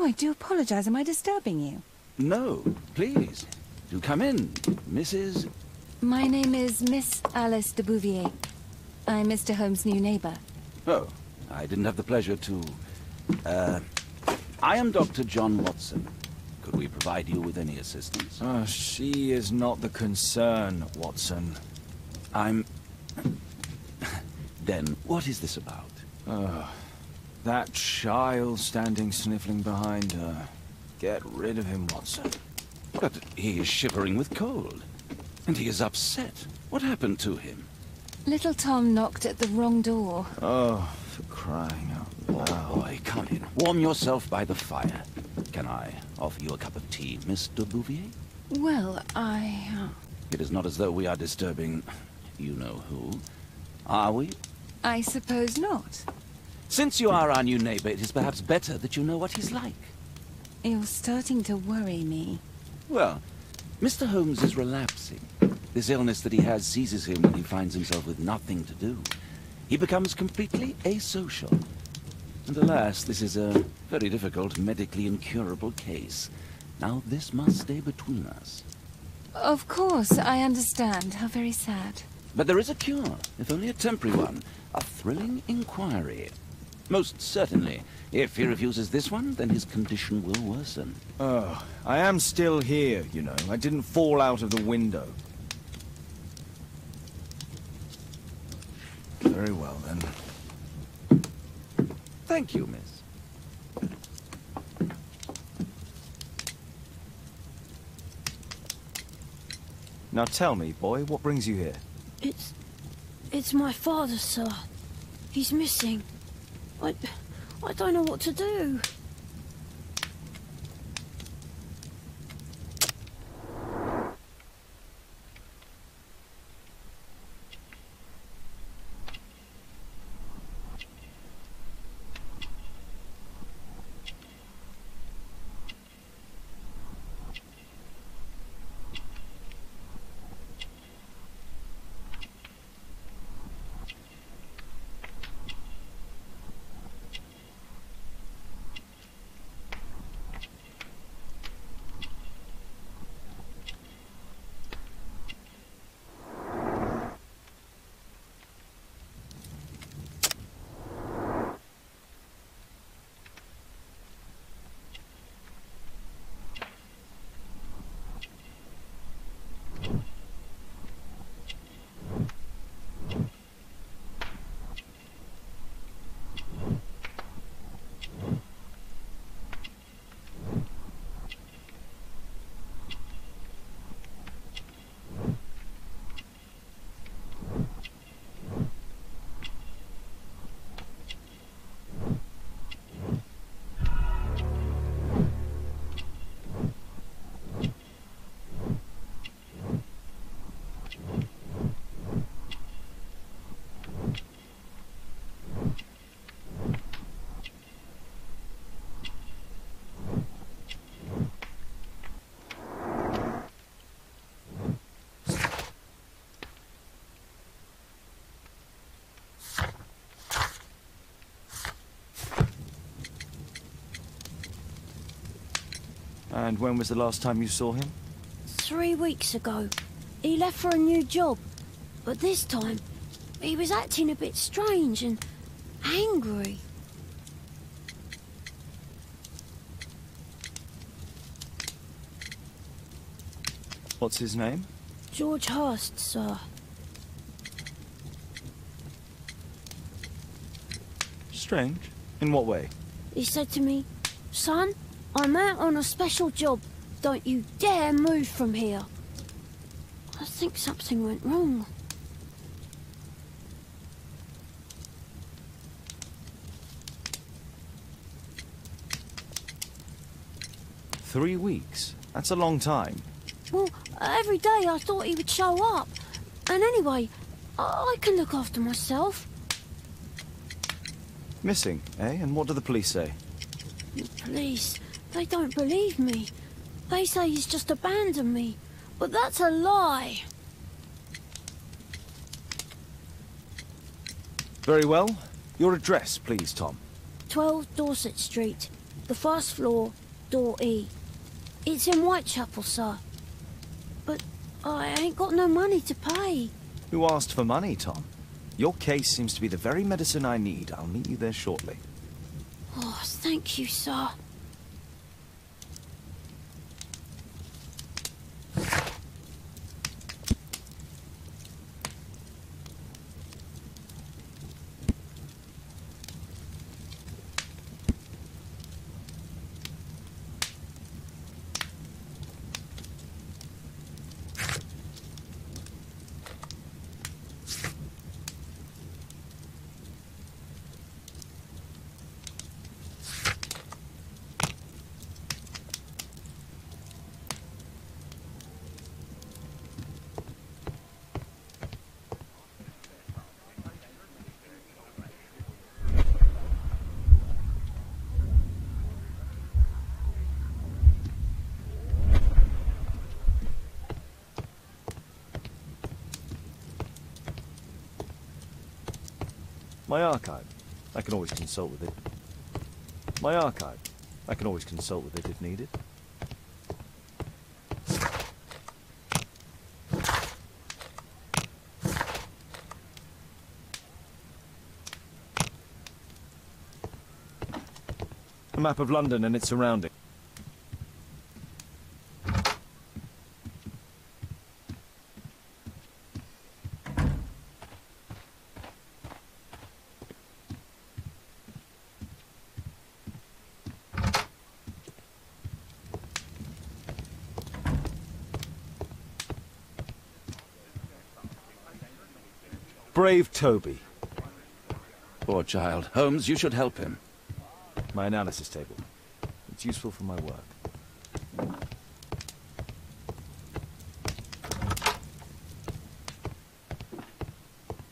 Oh, I do apologize. Am I disturbing you? No, please. Do come in, Mrs. My name is Miss Alice de Bouvier. I'm Mr. Holmes' new neighbor. Oh, I didn't have the pleasure to... I am Dr. John Watson. Could we provide you with any assistance? She is not the concern, Watson. I'm... Then, what is this about? That child standing sniffling behind her. Get rid of him, Watson. But he is shivering with cold. And he is upset. What happened to him? Little Tom knocked at the wrong door. Oh, for crying out loud. Oh, boy, come in. Warm yourself by the fire. Can I offer you a cup of tea, Mr. Bouvier? Well, It is not as though we are disturbing you-know-who. Are we? I suppose not. Since you are our new neighbor, it is perhaps better that you know what he's like. You're starting to worry me. Well, Mr. Holmes is relapsing. This illness that he has seizes him when he finds himself with nothing to do. He becomes completely asocial. And alas, this is a very difficult, medically incurable case. Now, this must stay between us. Of course, I understand. How very sad. But there is a cure, if only a temporary one. A thrilling inquiry. Most certainly. If he refuses this one, then his condition will worsen. Oh, I am still here, you know. I didn't fall out of the window. Very well, then. Thank you, miss. Now tell me, boy, what brings you here? It's my father, sir. He's missing. I don't know what to do. And when was the last time you saw him? 3 weeks ago. He left for a new job. But this time, he was acting a bit strange and angry. What's his name? George Hurst, sir. Strange. In what way? He said to me, "Son, I'm out on a special job. Don't you dare move from here." I think something went wrong. "3 weeks? That's a long time. Well, every day I thought he would show up. And anyway, I can look after myself. Missing, eh? And what do the police say? The police, they don't believe me. They say he's just abandoned me. But that's a lie. Very well. Your address, please, Tom. 12 Dorset Street. The first floor, door E. It's in Whitechapel, sir. But I ain't got no money to pay. Who asked for money, Tom? Your case seems to be the very medicine I need. I'll meet you there shortly. Oh, thank you, sir. My archive. I can always consult with it. My archive. I can always consult with it if needed. A map of London and its surroundings. Brave Toby. Poor child. Holmes, you should help him. My analysis table. It's useful for my work.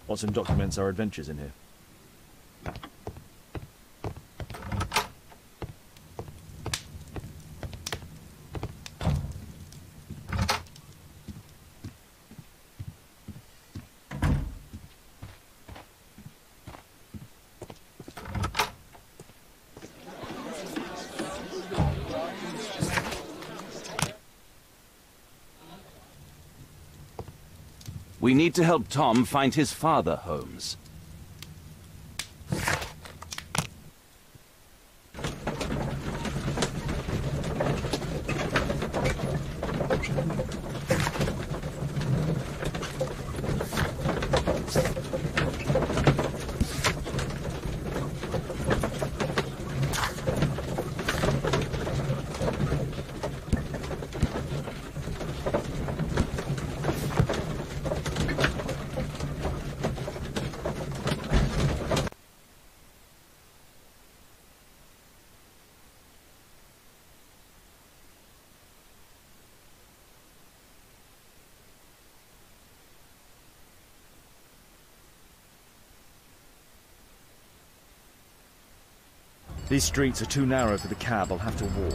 Watson documents our adventures in here. We need to help Tom find his father, Holmes. These streets are too narrow for the cab. I'll have to walk.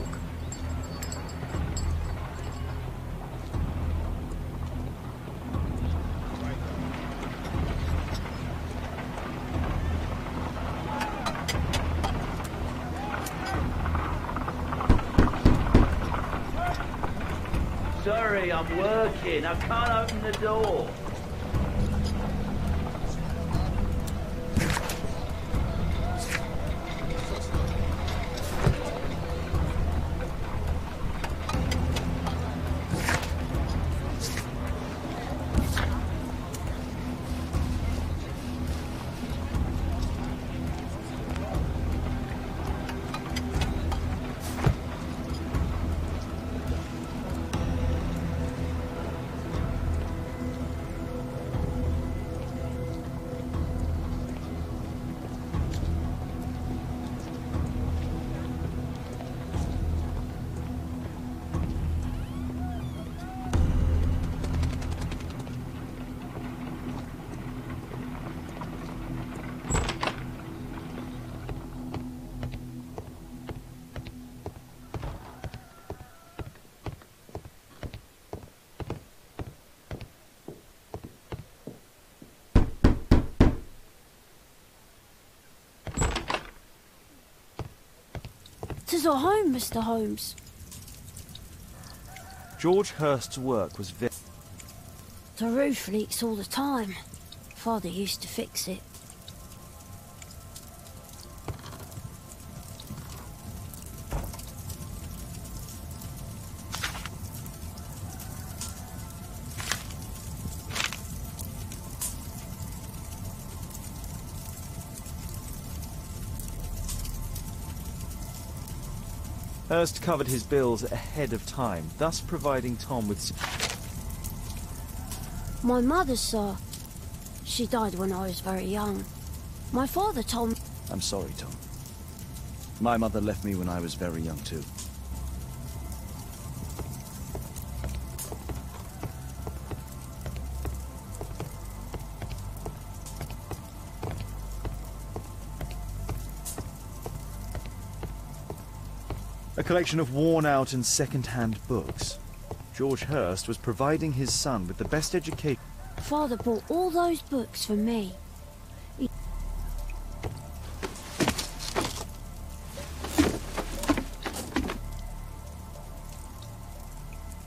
Sorry, I'm working. I can't open the door. 'Tis our home, Mr. Holmes. George Hurst's work was very... The roof leaks all the time. Father used to fix it. Hurst covered his bills ahead of time, thus providing Tom with... My mother, sir. She died when I was very young. My father told me... I'm sorry, Tom. My mother left me when I was very young, too. A collection of worn-out and second-hand books. George Hurst was providing his son with the best education. Father bought all those books for me.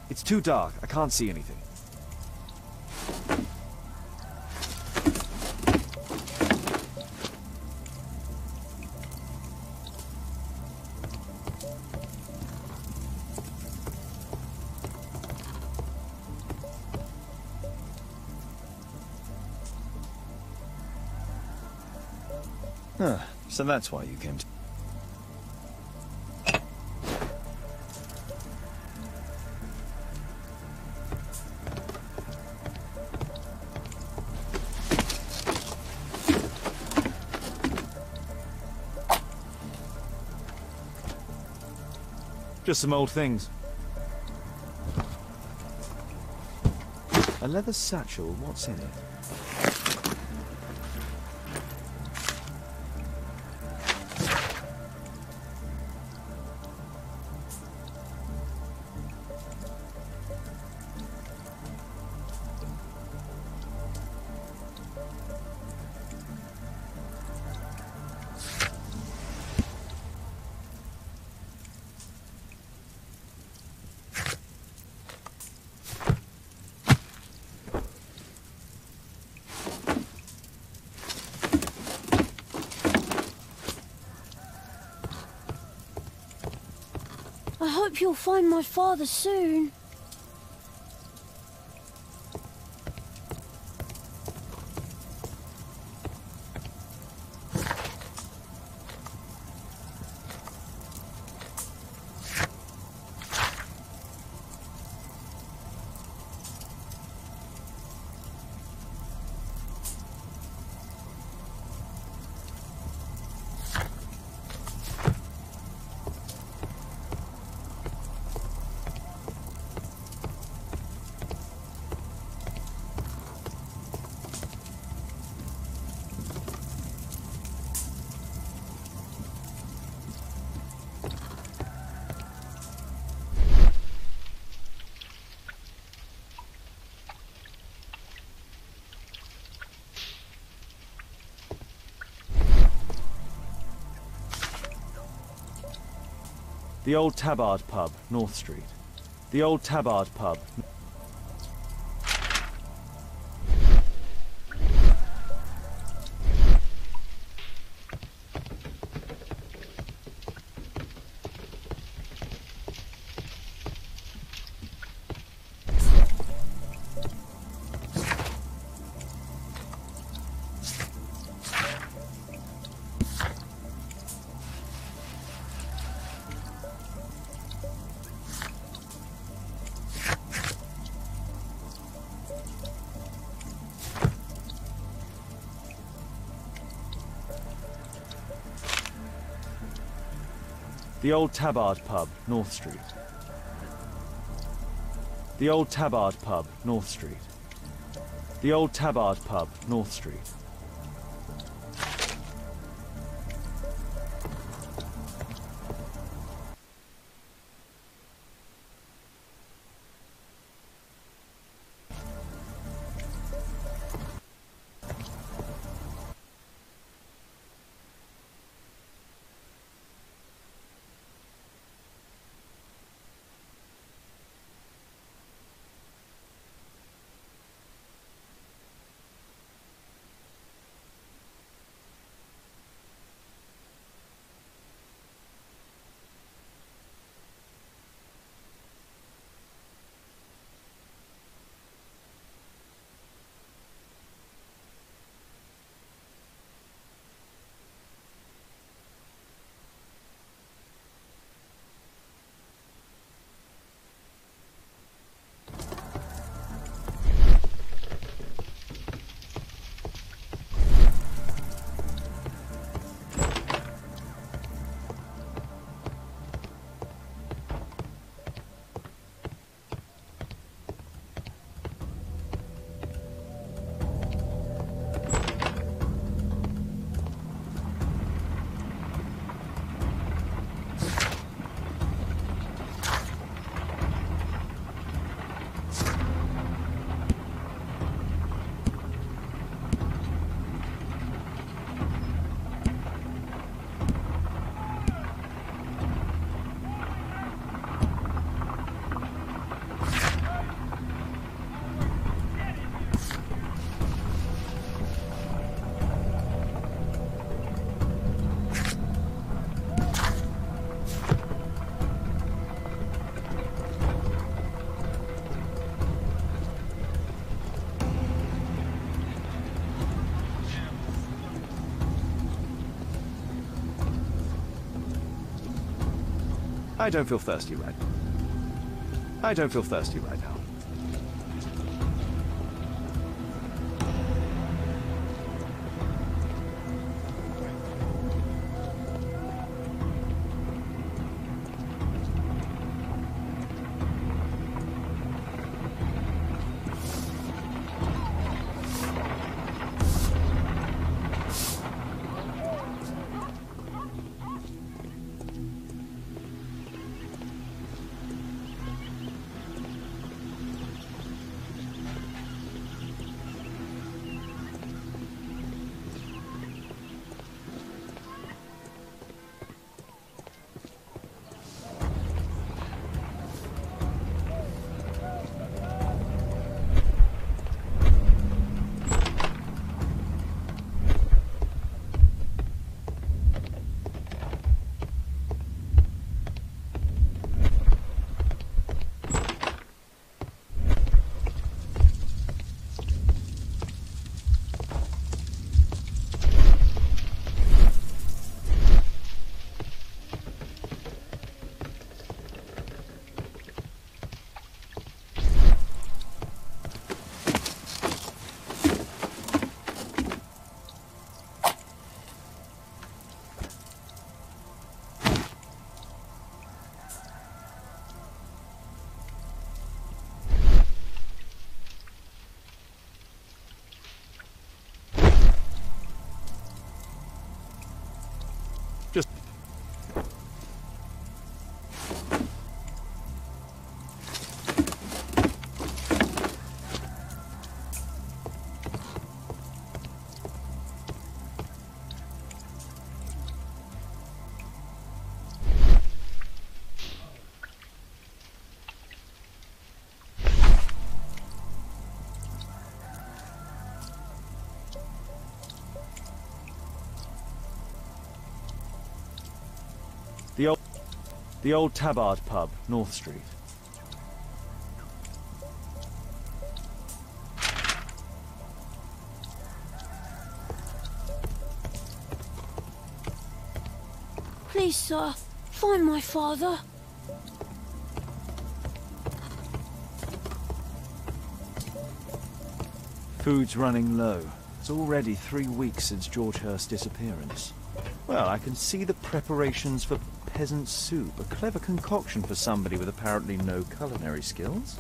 It's too dark. I can't see anything. Huh. So that's why you came to... Just some old things. A leather satchel, what's in it? I hope you'll find my father soon. The Old Tabard Pub, North Street. The Old Tabard Pub. The Old Tabard Pub, North Street. The Old Tabard Pub, North Street. The Old Tabard Pub, North Street. I don't feel thirsty right now. I don't feel thirsty right now. The old Tabard pub, North Street. Please, sir, find my father. Food's running low. It's already 3 weeks since George Hurst's disappearance. Well, I can see the preparations for peasant soup, a clever concoction for somebody with apparently no culinary skills.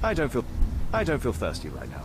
I don't feel thirsty right now.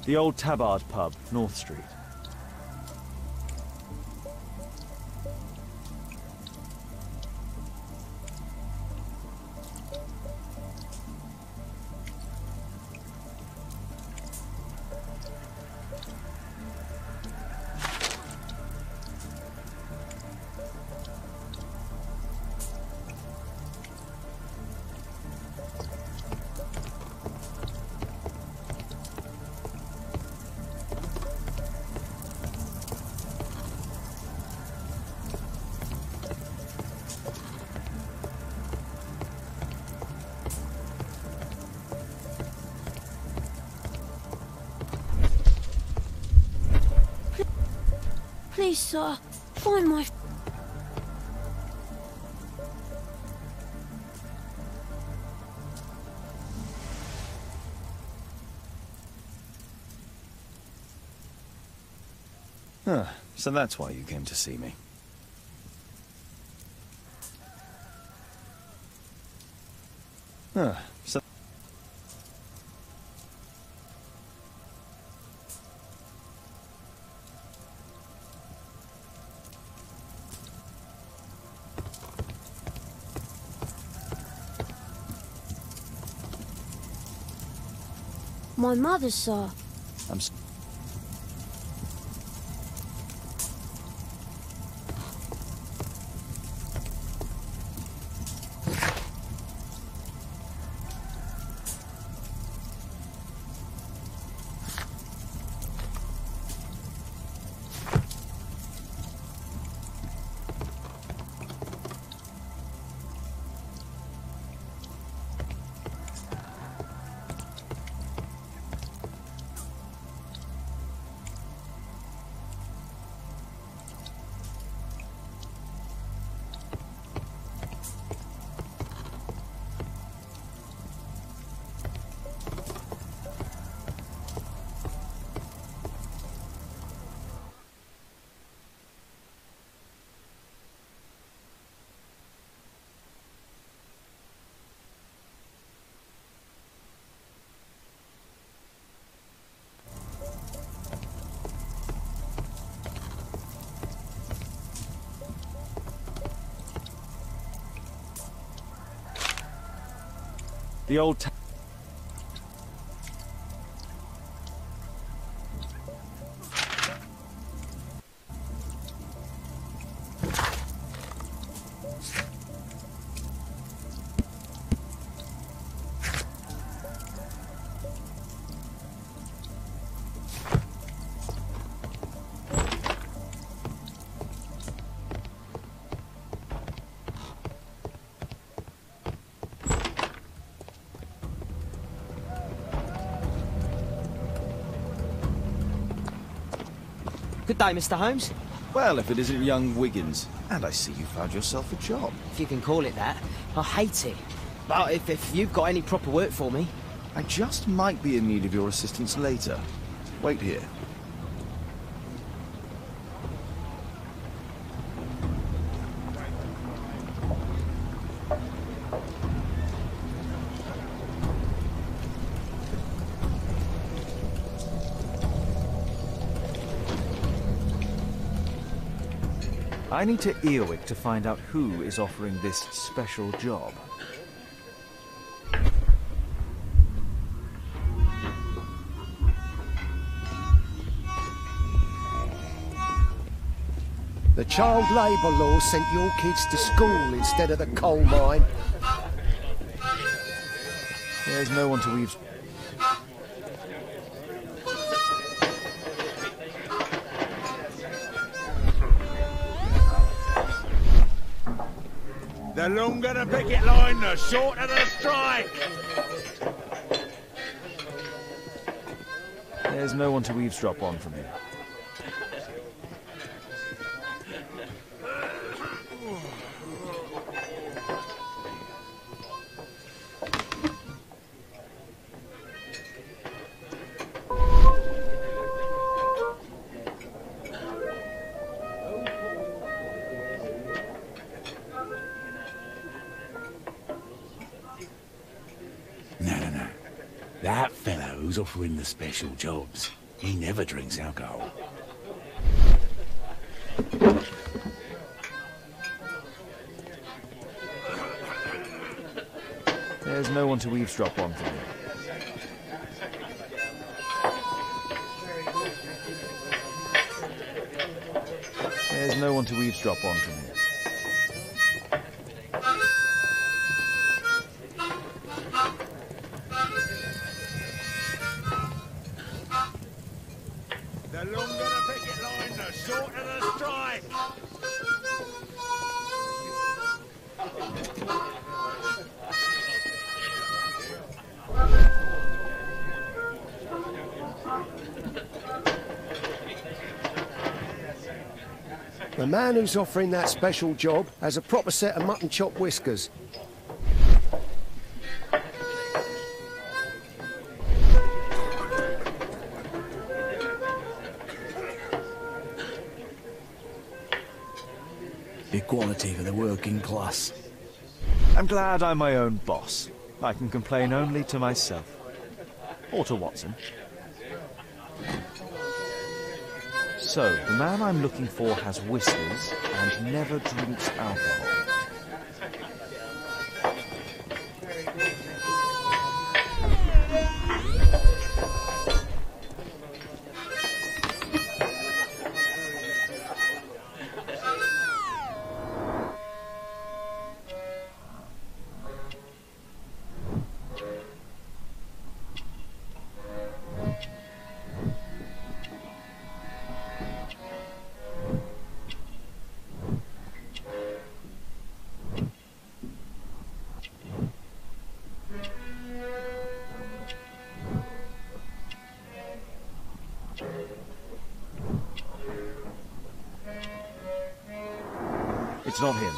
The old Tabard pub, North Street. Please, sir, find my... So that's why you came to see me. So... My mother, sir. I'm... The old... Good day, Mr. Holmes. Well, if it isn't young Wiggins. And I see you found yourself a job. If you can call it that. I hate it. But if you've got any proper work for me... I just might be in need of your assistance later. Wait here. I need to Earwick to find out who is offering this special job. The child labour law sent your kids to school instead of the coal mine. There's no one to weave... The longer the picket line, the shorter the strike. There's no one to eavesdrop on from here. No. That fellow who's offering the special jobs. He never drinks alcohol. There's no one to eavesdrop on from here. There's no one to eavesdrop on from here. The longer the picket line, the shorter the strike. The man who's offering that special job has a proper set of mutton chop whiskers. Equality for the working class. I'm glad I'm my own boss. I can complain only to myself. Or to Watson. So, the man I'm looking for has whiskers and never drinks alcohol. It's not him.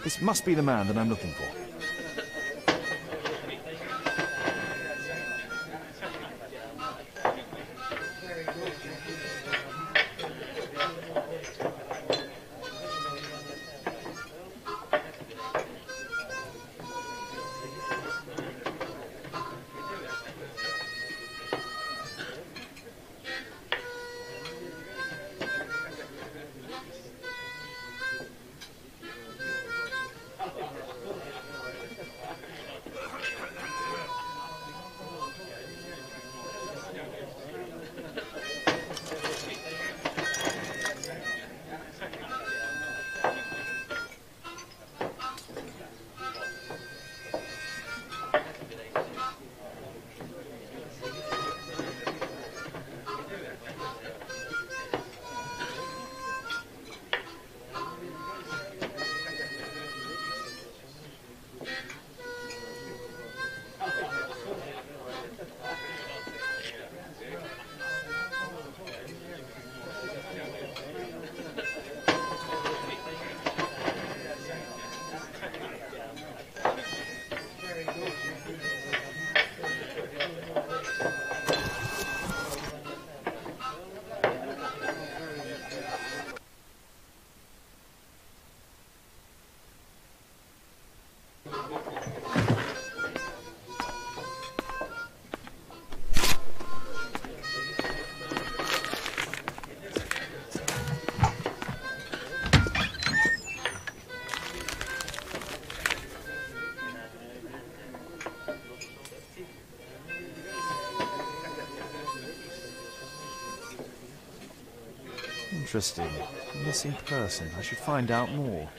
This must be the man that I'm looking for. Interesting. Missing person. I should find out more.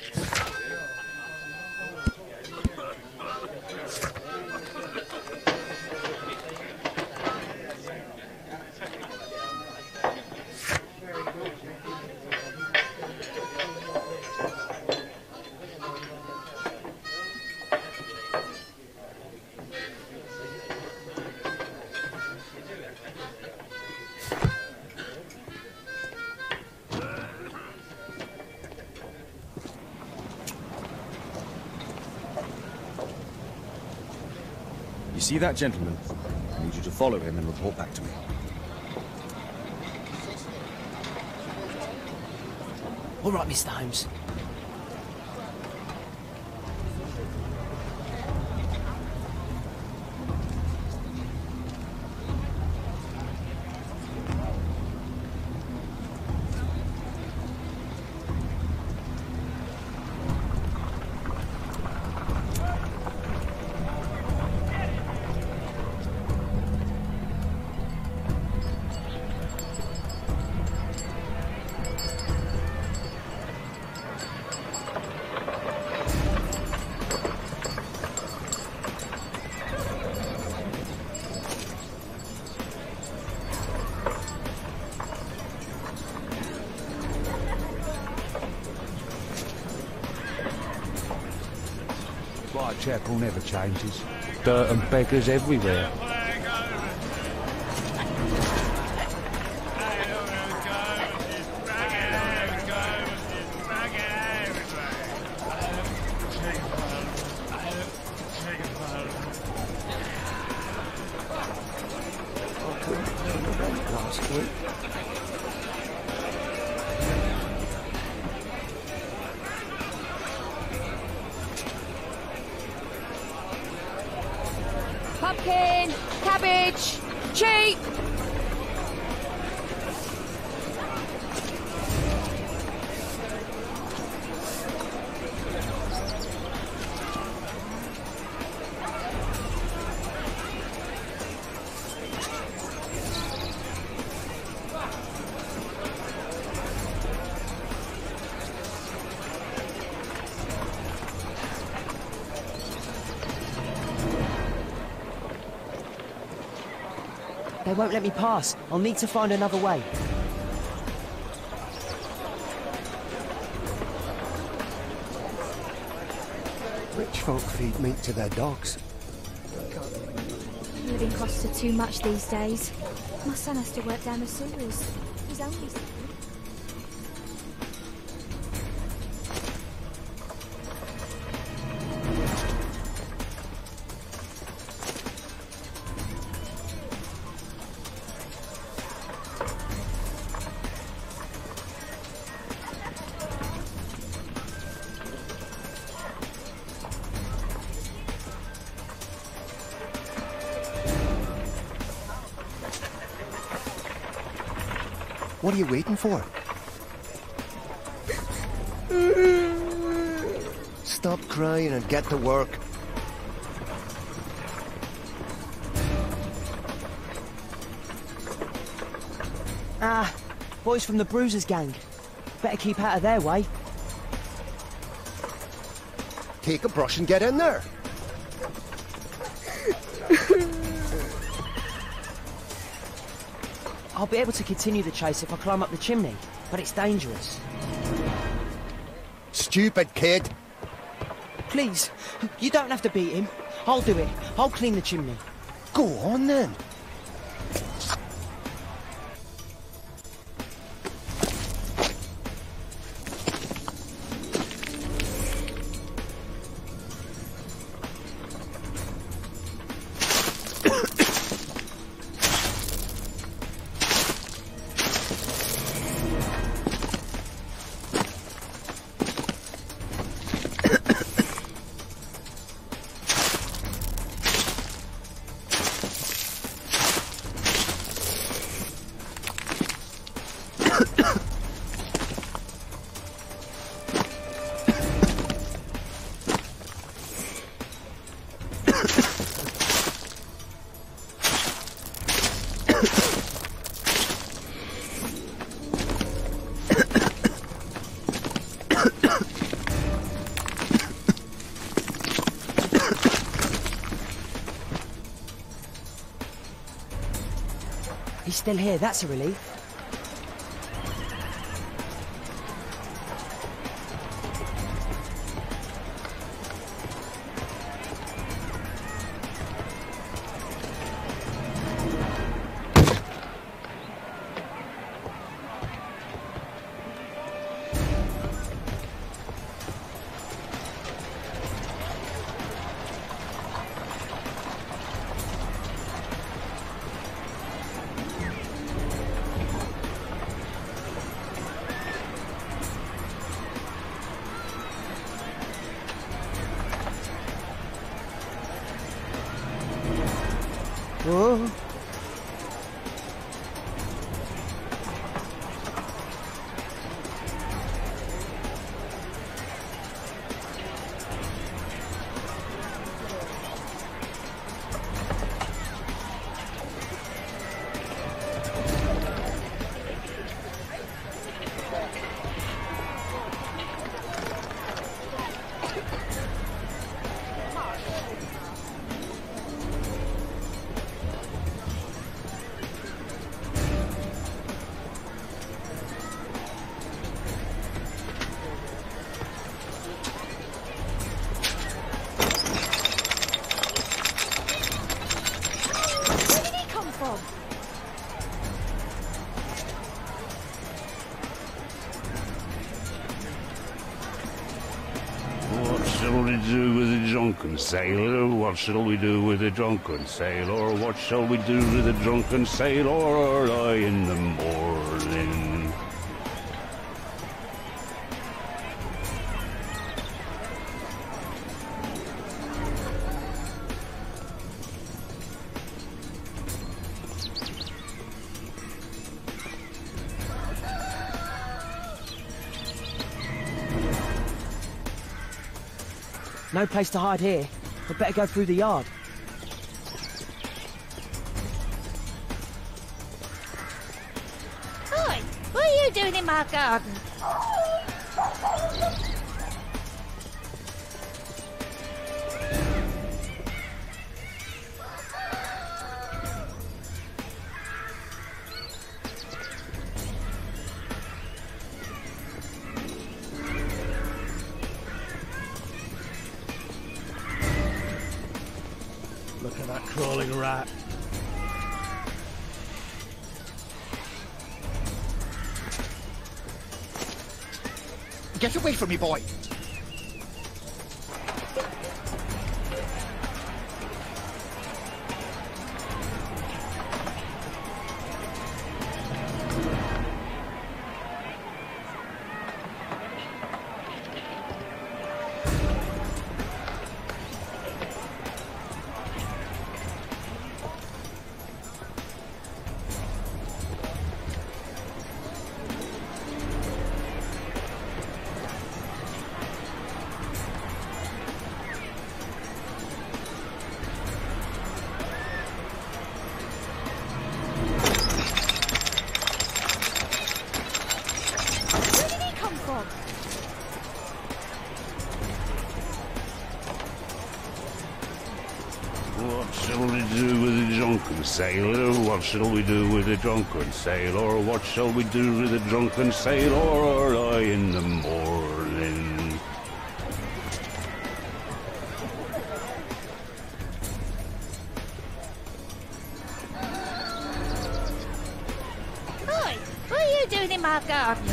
You see that gentleman? I need you to follow him and report back to me. All right, Mr. Holmes. Whitechapel never changes. Dirt and beggars everywhere. Last week. Pumpkin, cabbage, cheap. They won't let me pass. I'll need to find another way. Rich folk feed meat to their dogs. Living costs are too much these days. My son has to work down the sewers. He's only... What are you waiting for? Stop crying and get to work. Ah, boys from the Bruisers gang. Better keep out of their way. Take a brush and get in there. I'll be able to continue the chase if I climb up the chimney, but it's dangerous. Stupid kid. Please, you don't have to beat him. I'll do it. I'll clean the chimney. Go on then. He's still here, that's a relief. Whoa. Sailor, what shall we do with a drunken sailor? What shall we do with a drunken sailor early in the morning? No place to hide here. We'd better go through the yard. Oi! What are you doing in my garden? Look at that crawling rat. Get away from me, boy! What shall we do with a drunken sailor? What shall we do with a drunken sailor? What shall we do with a drunken sailor early in the morning? Oi! What are you doing in my garden?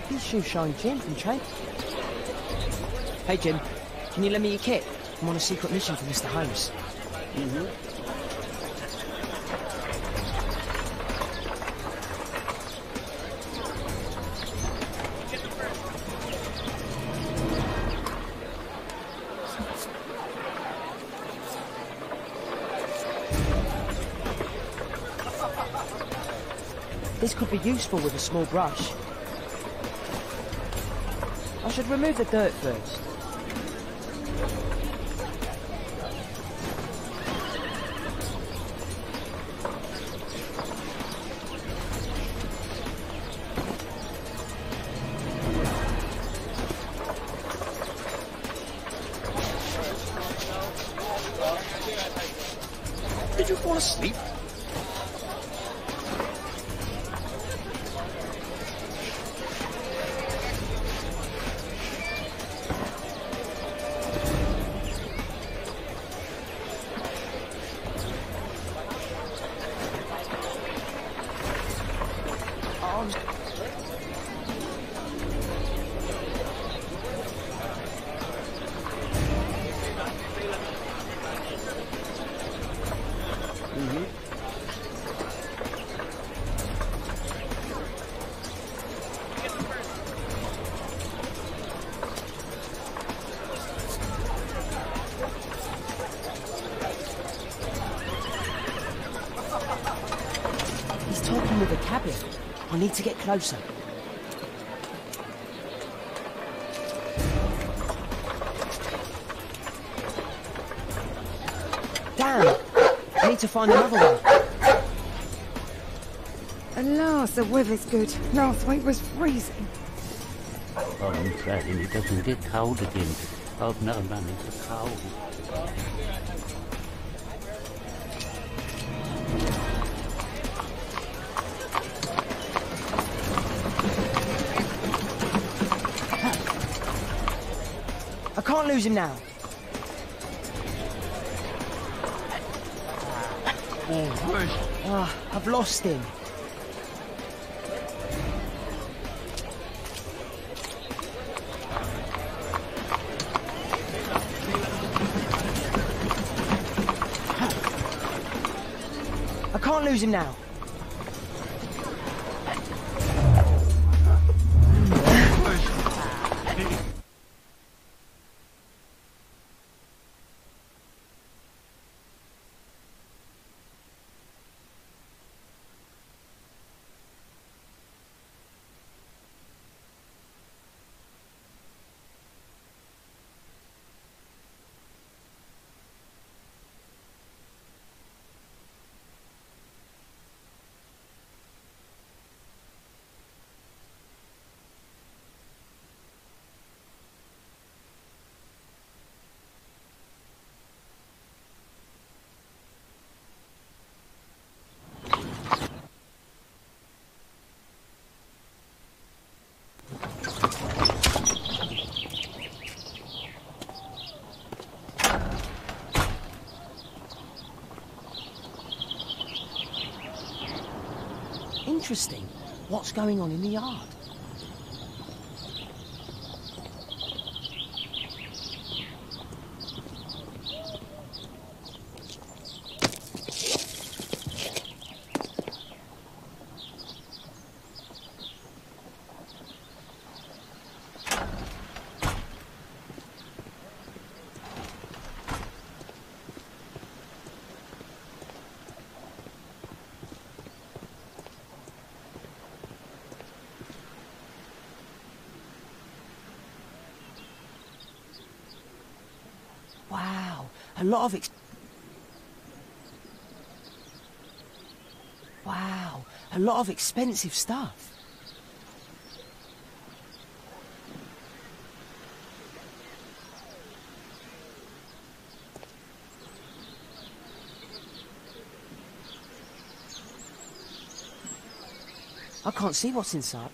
These shoes showing Jim from Trent. Hey Jim, can you lend me your kit? I'm on a secret mission for Mr. Holmes. This could be useful with a small brush. I should remove the dirt first. Did you fall asleep? He's talking with a cabin. I need to get closer. Damn! I need to find another one. At last, the weather's good. Last week was freezing. Oh, I'm glad it doesn't get cold again. I've never run into cold. I can't lose him now. Ah, I've lost him. I can't lose him now. Interesting. What's going on in the yard? Wow, a lot of Wow, a lot of expensive stuff. I can't see what's inside.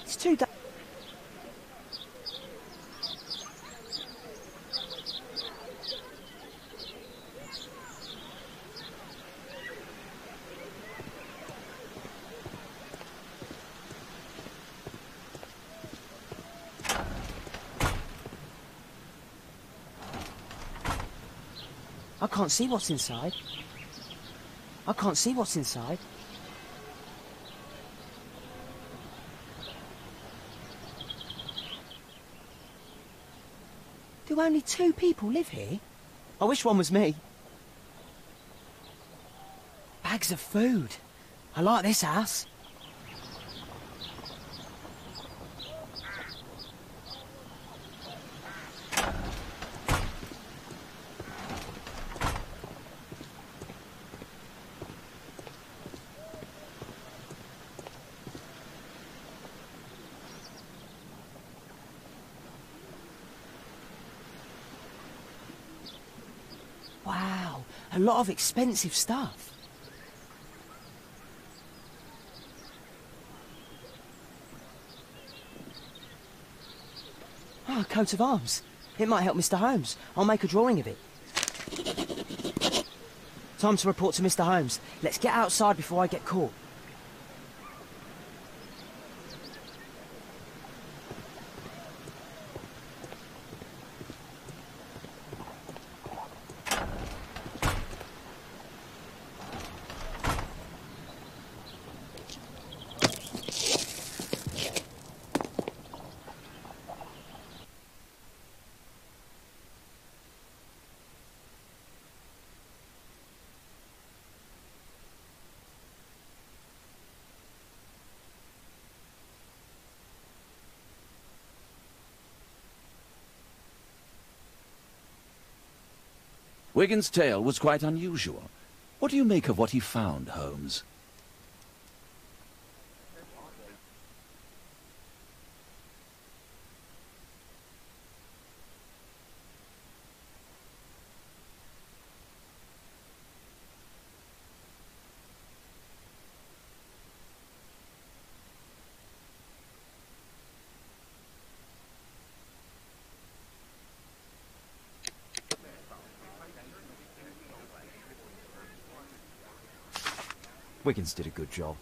It's too dark. I can't see what's inside. I can't see what's inside. Do only 2 people live here? I wish one was me. Bags of food. I like this house. Wow, a lot of expensive stuff. Ah, a coat of arms. It might help Mr. Holmes. I'll make a drawing of it. Time to report to Mr. Holmes. Let's get outside before I get caught. Wigan's tale was quite unusual. What do you make of what he found, Holmes? Wiggins did a good job.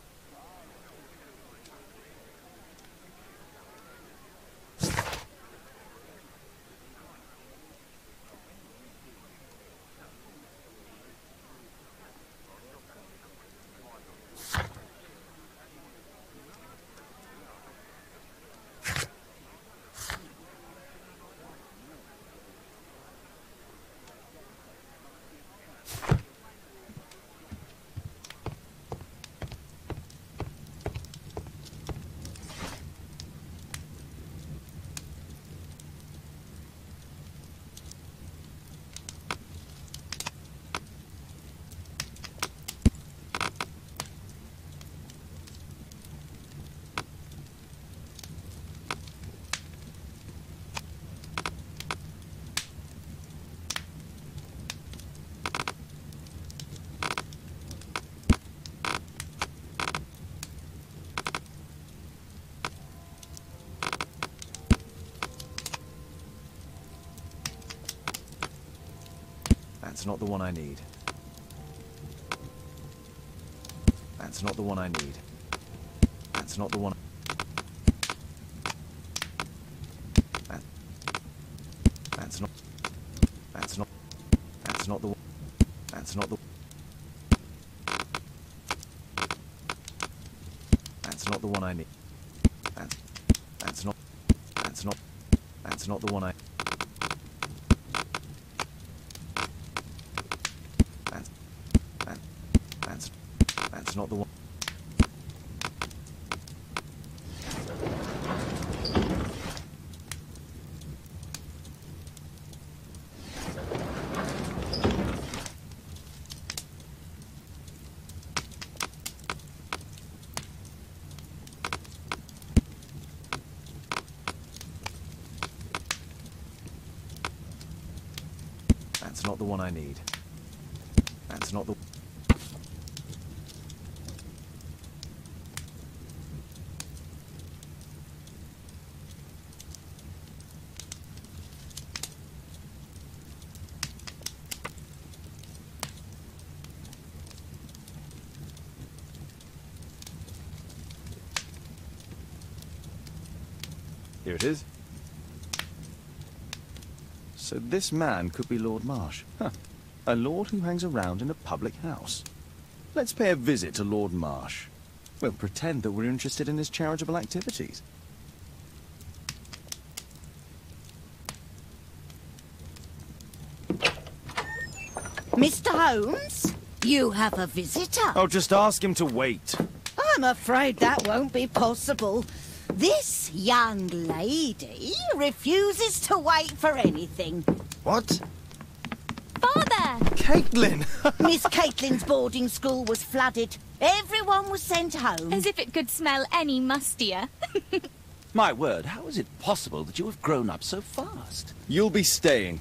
That's not the one I need. That's not the one I need. That's not the one. That's not. That's not. That's not the one. That's not the. That's not the one I need. That's not. That's not. That's not the one I. That's not the one. That's not the one I need. That's not the. Here it is. So this man could be Lord Marsh. Huh. A lord who hangs around in a public house. Let's pay a visit to Lord Marsh. We'll pretend that we're interested in his charitable activities. Mr. Holmes, you have a visitor. Oh, just ask him to wait. I'm afraid that won't be possible. This young lady refuses to wait for anything. What? Father! Caitlin! Miss Caitlin's boarding school was flooded. Everyone was sent home. As if it could smell any mustier. My word, how is it possible that you have grown up so fast? You'll be staying.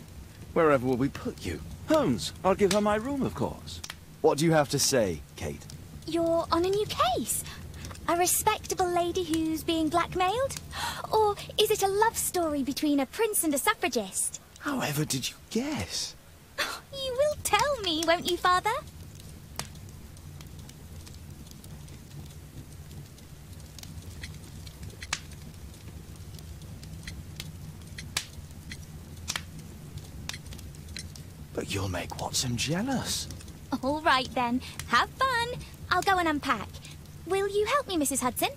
Wherever will we put you? Holmes, I'll give her my room, of course. What do you have to say, Kate? You're on a new case. A respectable lady who's being blackmailed? Or is it a love story between a prince and a suffragist? However did you guess? You will tell me, won't you, Father? But you'll make Watson jealous. All right, then. Have fun. I'll go and unpack. Will you help me, Mrs. Hudson?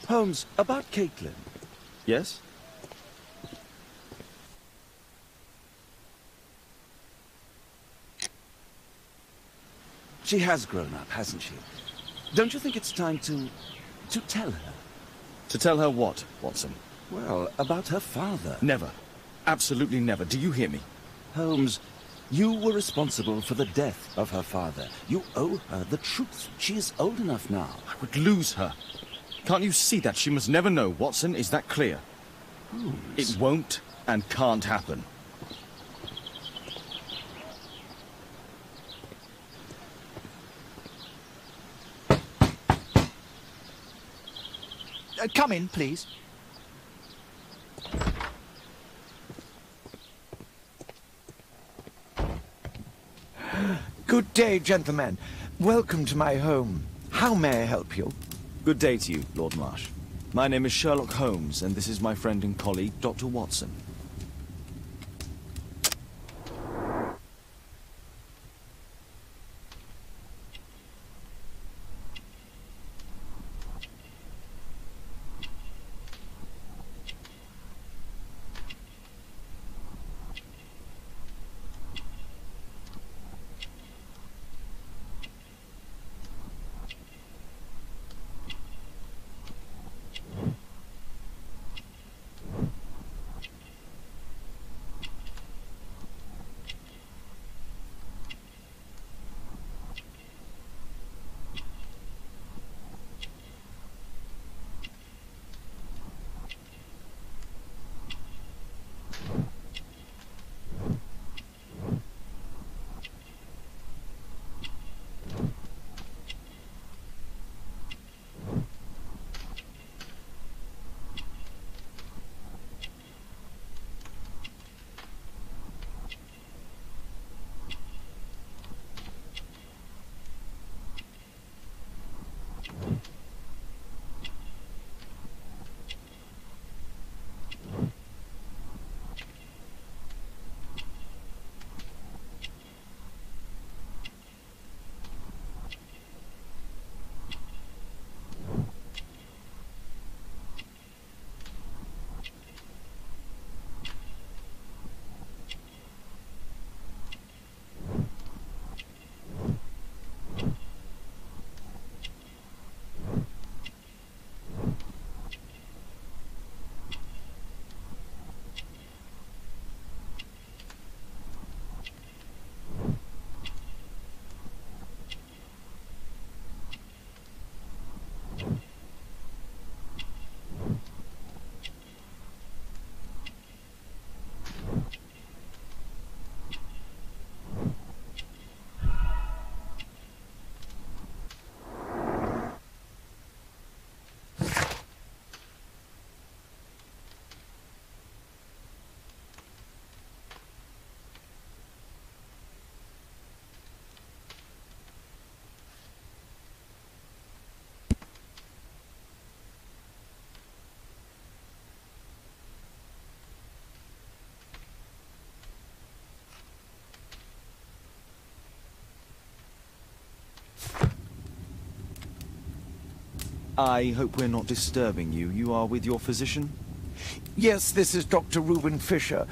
Holmes, about Caitlin. Yes? She has grown up, hasn't she? Don't you think it's time to tell her? To tell her what, Watson? Well, about her father. Never. Absolutely never. Do you hear me? Holmes, you were responsible for the death of her father. You owe her the truth. She is old enough now. I would lose her. Can't you see that? She must never know, Watson. Is that clear? Holmes. It won't and can't happen. Come in, please. Good day, gentlemen. Welcome to my home. How may I help you? Good day to you, Lord Marsh. My name is Sherlock Holmes, and this is my friend and colleague, Dr. Watson. I hope we're not disturbing you. You are with your physician? Yes, this is Dr. Reuben Fisher.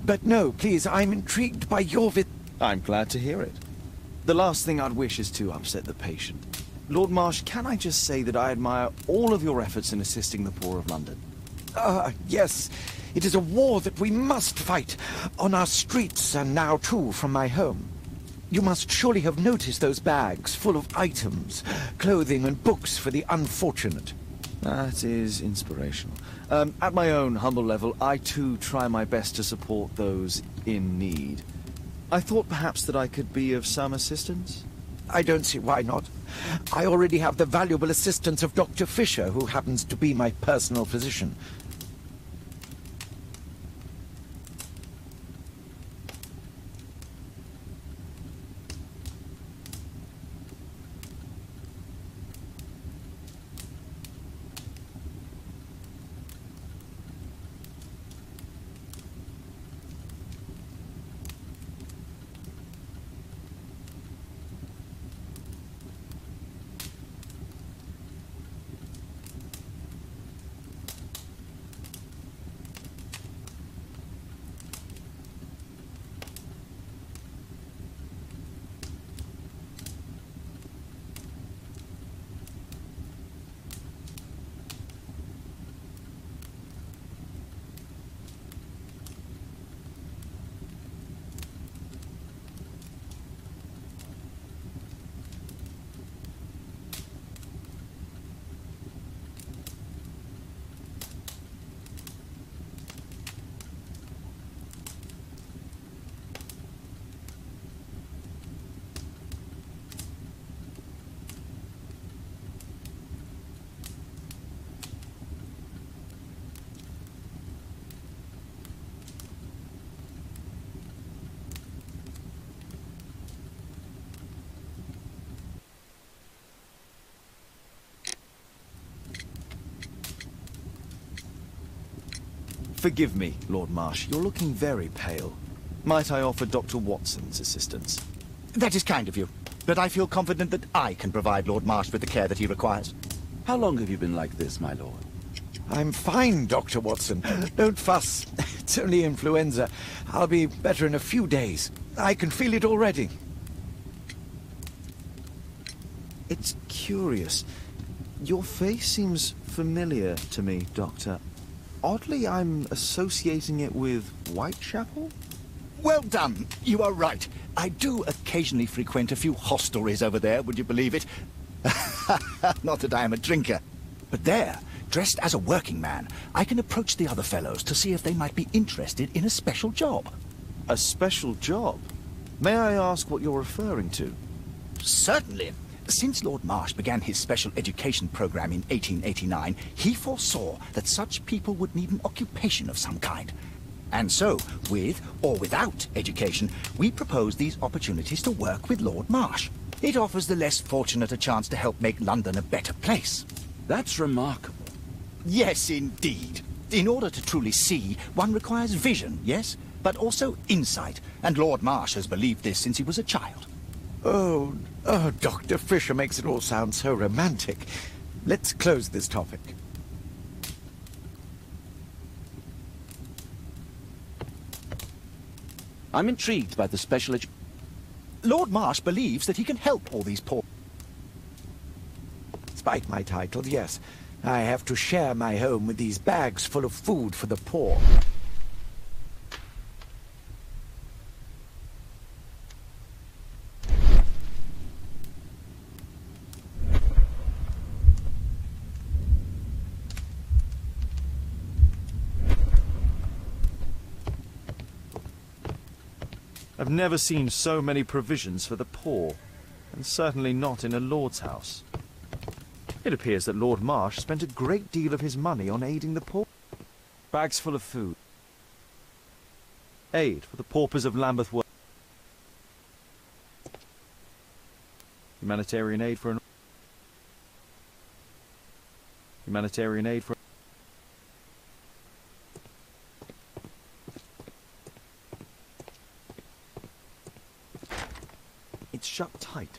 But no, please, I'm intrigued by your I'm glad to hear it. The last thing I'd wish is to upset the patient. Lord Marsh, can I just say that I admire all of your efforts in assisting the poor of London? Yes. It is a war that we must fight, on our streets and now too from my home. You must surely have noticed those bags full of items, clothing and books for the unfortunate. That is inspirational. At my own humble level, I too try my best to support those in need. I thought perhaps that I could be of some assistance? I don't see why not. I already have the valuable assistance of Dr. Fisher, who happens to be my personal physician. Forgive me, Lord Marsh. You're looking very pale. Might I offer Dr. Watson's assistance? That is kind of you, but I feel confident that I can provide Lord Marsh with the care that he requires. How long have you been like this, my lord? I'm fine, Dr. Watson. Don't fuss. It's only influenza. I'll be better in a few days. I can feel it already. It's curious. Your face seems familiar to me, Doctor. Oddly, I'm associating it with Whitechapel? Well done. You are right. I do occasionally frequent a few hostelries over there, would you believe it? Not that I am a drinker. But there, dressed as a working man, I can approach the other fellows to see if they might be interested in a special job. A special job? May I ask what you're referring to? Certainly. Since Lord Marsh began his special education program in 1889, he foresaw that such people would need an occupation of some kind. And so, with or without education, we propose these opportunities to work with Lord Marsh. It offers the less fortunate a chance to help make London a better place. That's remarkable. Yes, indeed. In order to truly see, one requires vision, yes, but also insight, and Lord Marsh has believed this since he was a child. Oh, Dr. Fisher makes it all sound so romantic. Let's close this topic. I'm intrigued by the special Lord Marsh believes that he can help all these poor... Despite my title, yes. I have to share my home with these bags full of food for the poor. I've never seen so many provisions for the poor, and certainly not in a lord's house. It appears that Lord Marsh spent a great deal of his money on aiding the poor. Bags full of food. Aid for the paupers of Lambeth World. Humanitarian aid for an... Humanitarian aid for... It's shut tight.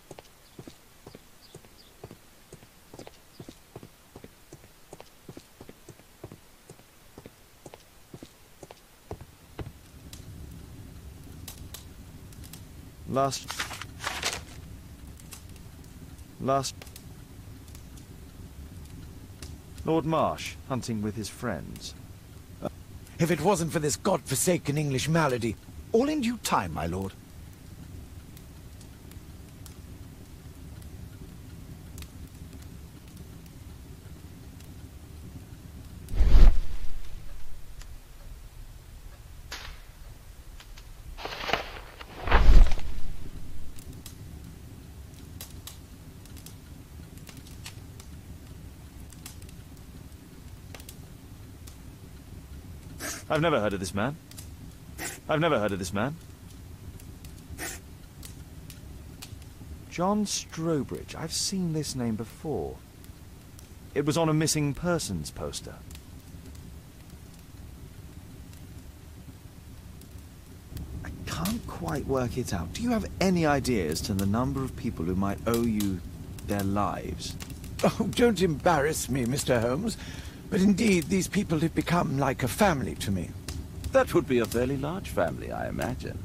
Last... Lord Marsh, hunting with his friends. If it wasn't for this god-forsaken English malady. All in due time, my lord. I've never heard of this man. I've never heard of this man. John Strobridge. I've seen this name before. It was on a missing persons poster. I can't quite work it out. Do you have any idea as to the number of people who might owe you their lives? Oh, don't embarrass me, Mr. Holmes. But indeed, these people have become like a family to me. That would be a fairly large family, I imagine.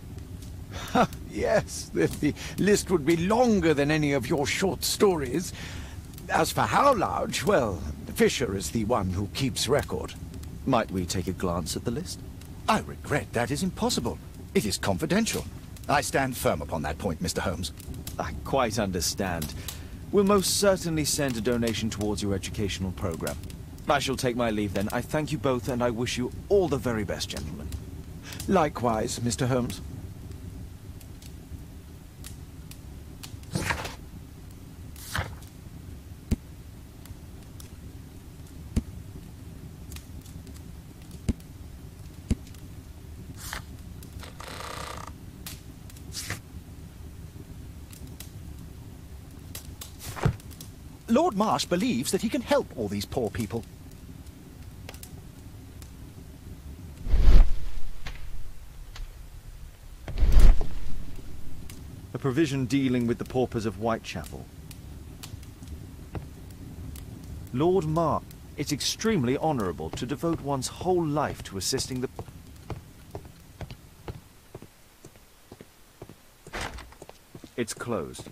Yes, the list would be longer than any of your short stories. As for how large, well, Fisher is the one who keeps record. Might we take a glance at the list? I regret that is impossible. It is confidential. I stand firm upon that point, Mr. Holmes. I quite understand. We'll most certainly send a donation towards your educational program. I shall take my leave then. I thank you both, and I wish you all the very best, gentlemen. Likewise, Mr. Holmes. Lord Marsh believes that he can help all these poor people. A provision dealing with the paupers of Whitechapel. Lord Marsh, it's extremely honourable to devote one's whole life to assisting the... It's closed.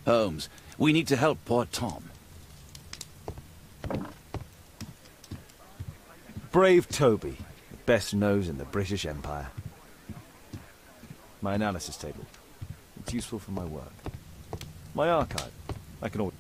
Holmes, we need to help poor Tom. Brave Toby, the best nose in the British Empire. My analysis table. It's useful for my work. My archive. I can always...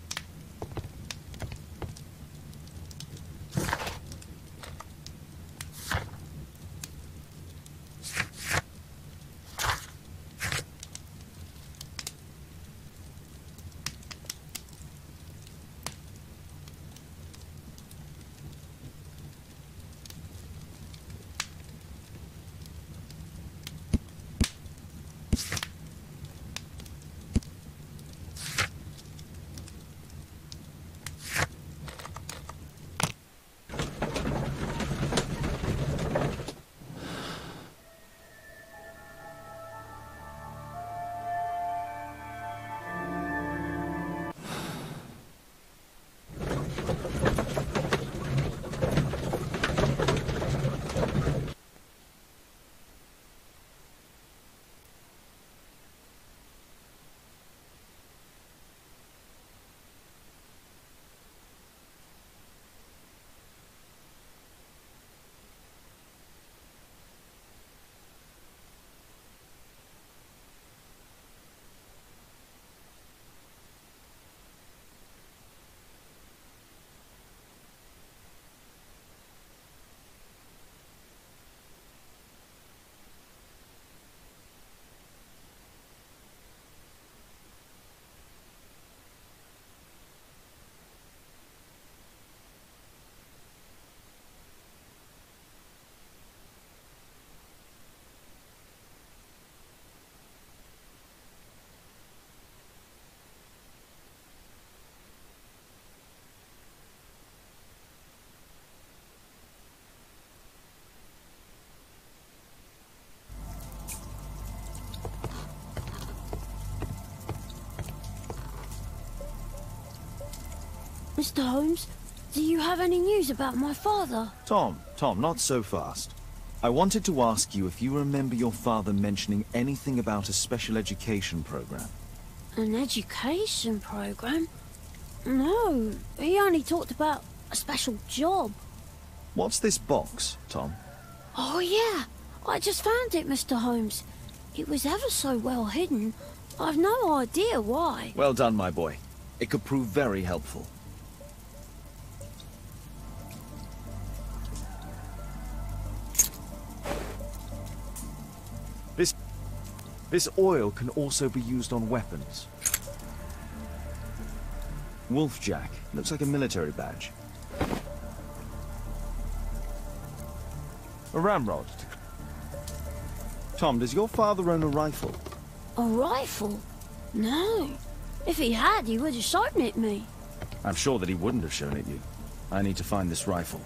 Mr. Holmes, do you have any news about my father? Tom, not so fast. I wanted to ask you if you remember your father mentioning anything about a special education program. An education program? No, he only talked about a special job. What's this box, Tom? Oh yeah, I just found it, Mr. Holmes. It was ever so well hidden. I've no idea why. Well done, my boy. It could prove very helpful. This oil can also be used on weapons. Wolfjack. Looks like a military badge. A ramrod. Tom, does your father own a rifle? A rifle? No. If he had, he would have shown it me. I'm sure that he wouldn't have shown it you. I need to find this rifle.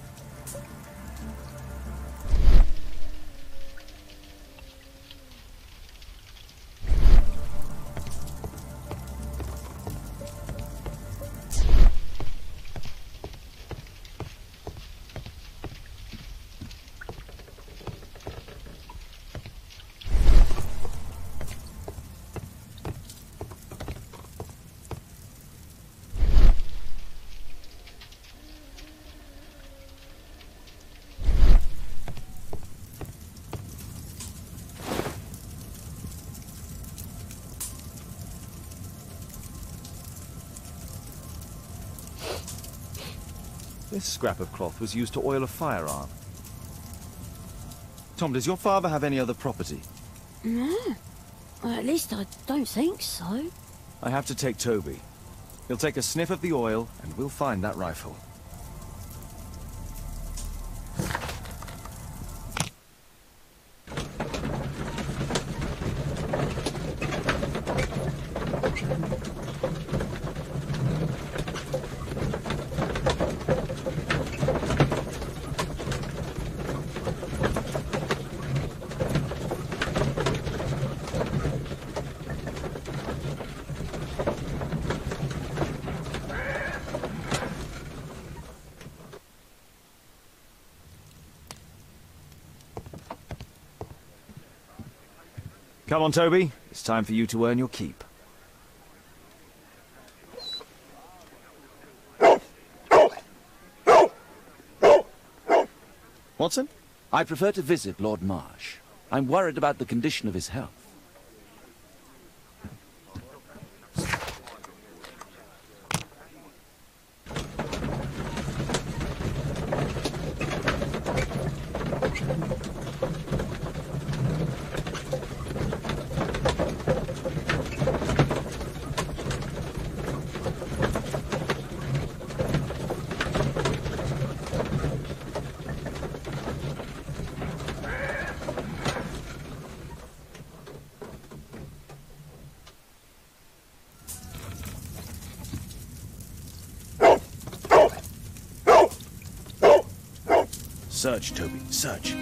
This scrap of cloth was used to oil a firearm. Tom, does your father have any other property? No. Well, at least I don't think so. I have to take Toby. He'll take a sniff of the oil, and we'll find that rifle. Come on, Toby. It's time for you to earn your keep. Watson? I prefer to visit Lord Marsh. I'm worried about the condition of his health. Search, Toby, search.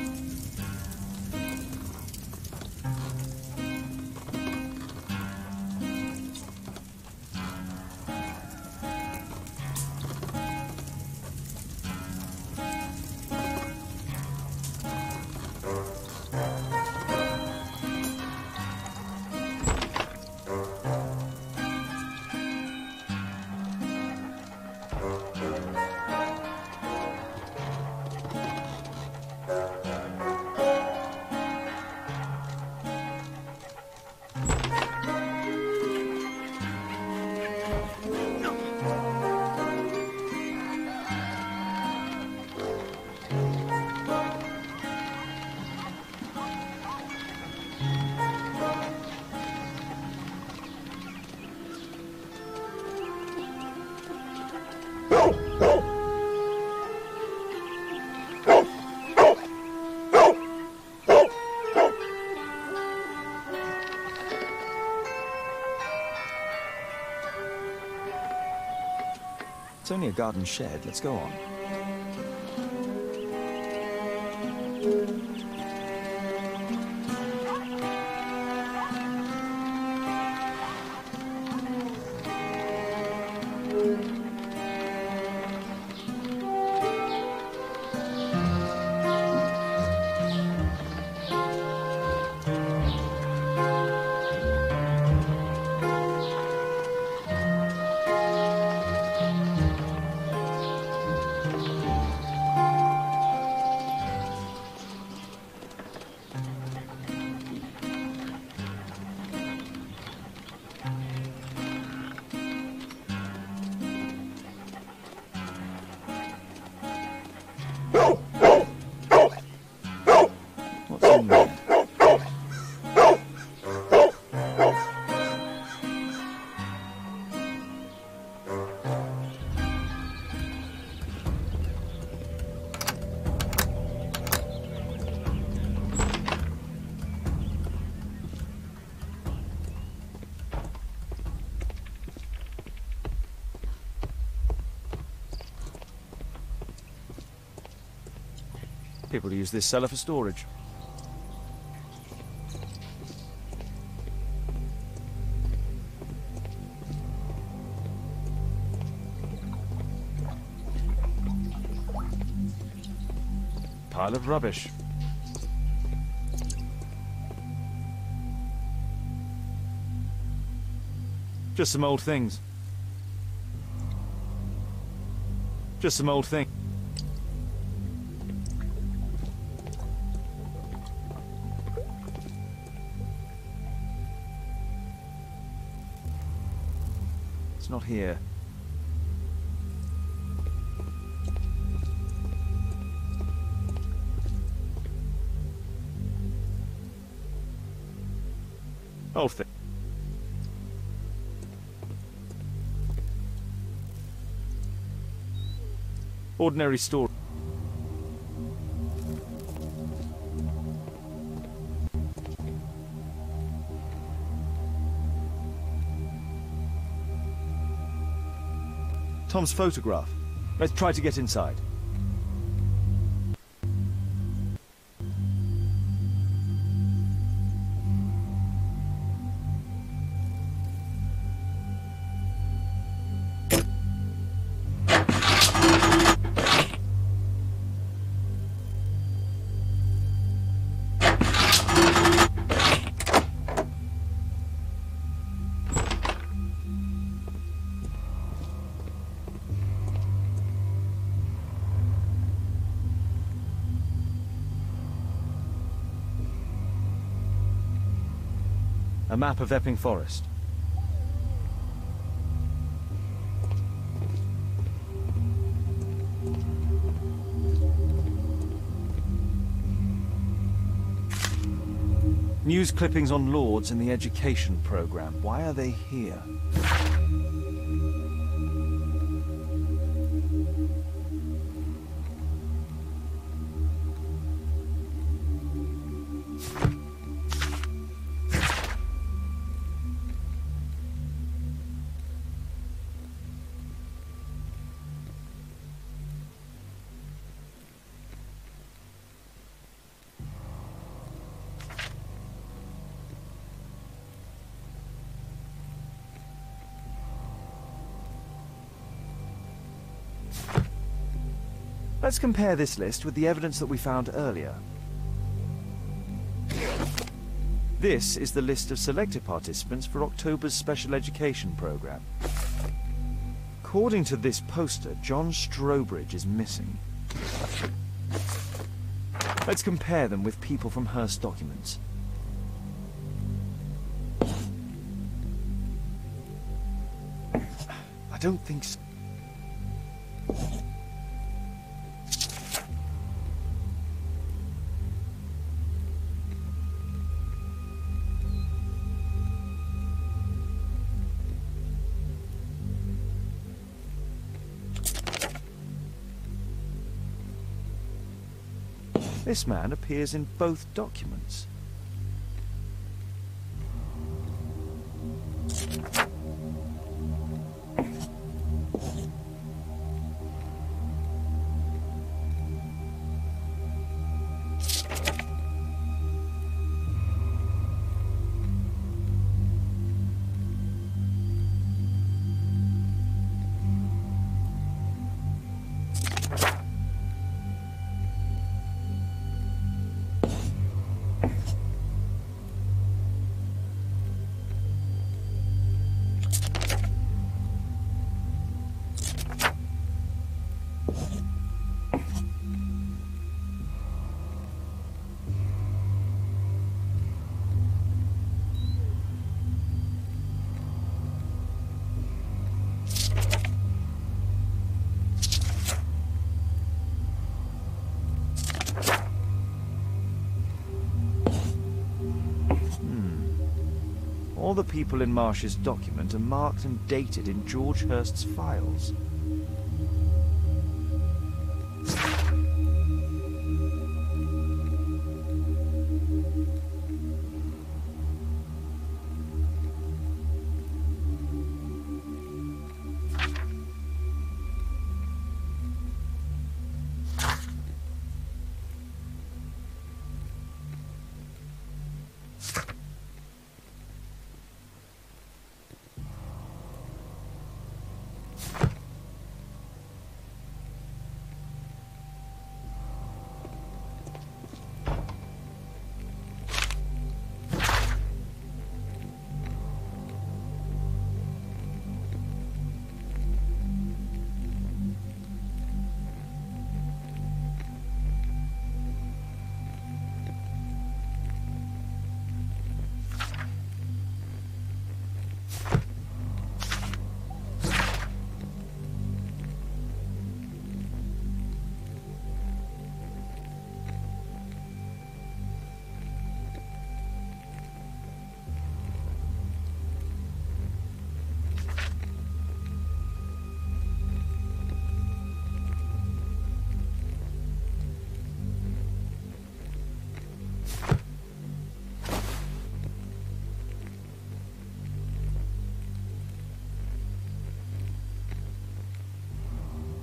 It's only a garden shed. Let's go on. What's in there? People use this cellar for storage. Pile of rubbish. Just some old things. Just some old things. It's not here. Old thing. Ordinary store. Tom's photograph. Let's try to get inside. A map of Epping Forest. News clippings on Lords in the education program. Why are they here? Let's compare this list with the evidence that we found earlier. This is the list of selected participants for October's special education program. According to this poster, John Strobridge is missing. Let's compare them with people from Hearst documents. I don't think so. This man appears in both documents. All the people in Marsh's document are marked and dated in George Hurst's files.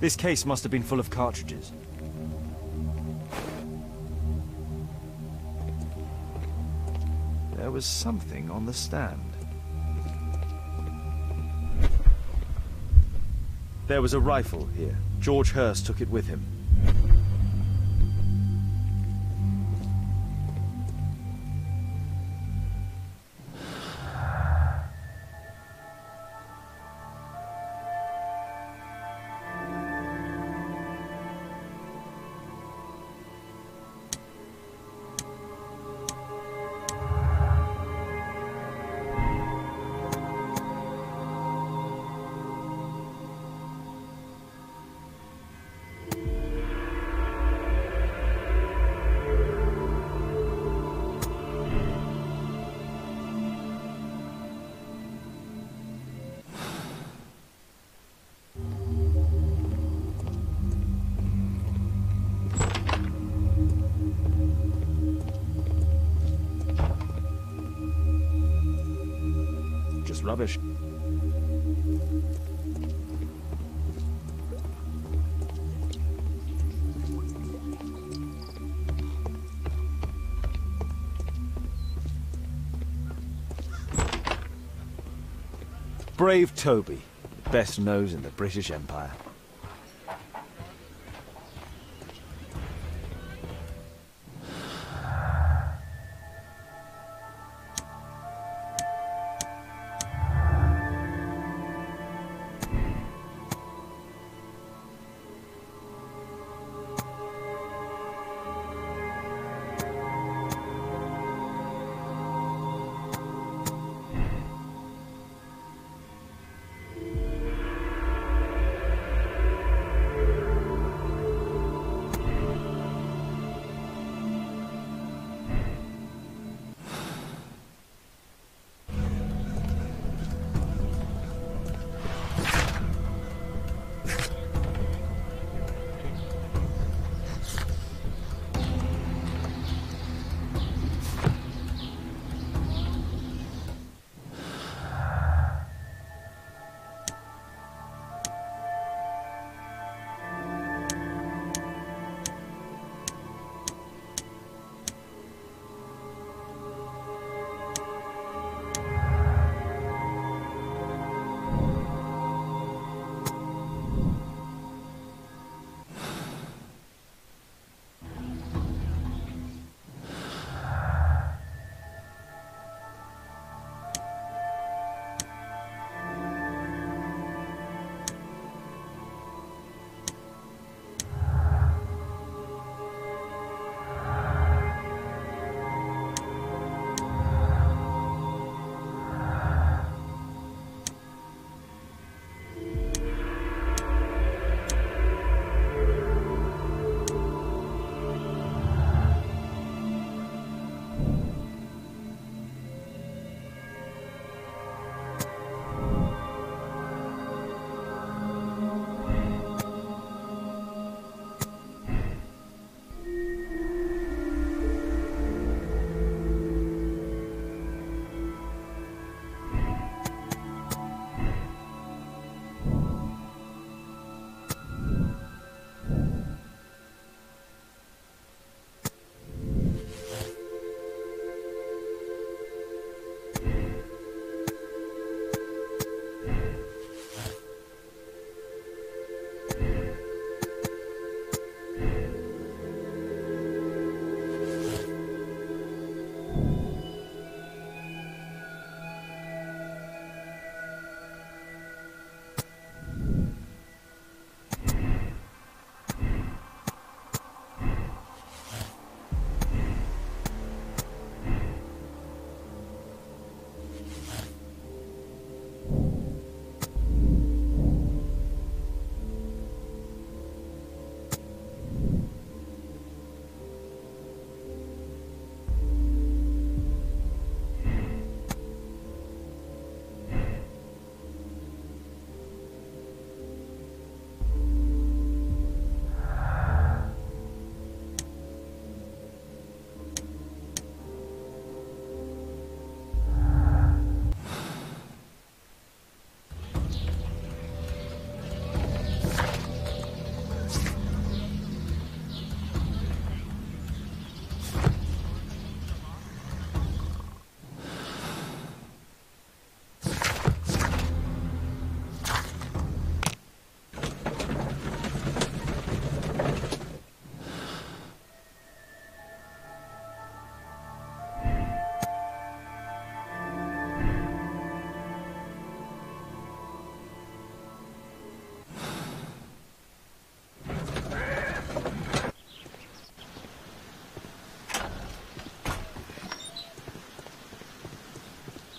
This case must have been full of cartridges. There was something on the stand. There was a rifle here. George Hurst took it with him. rubbish. Brave Toby, best nose in the British Empire.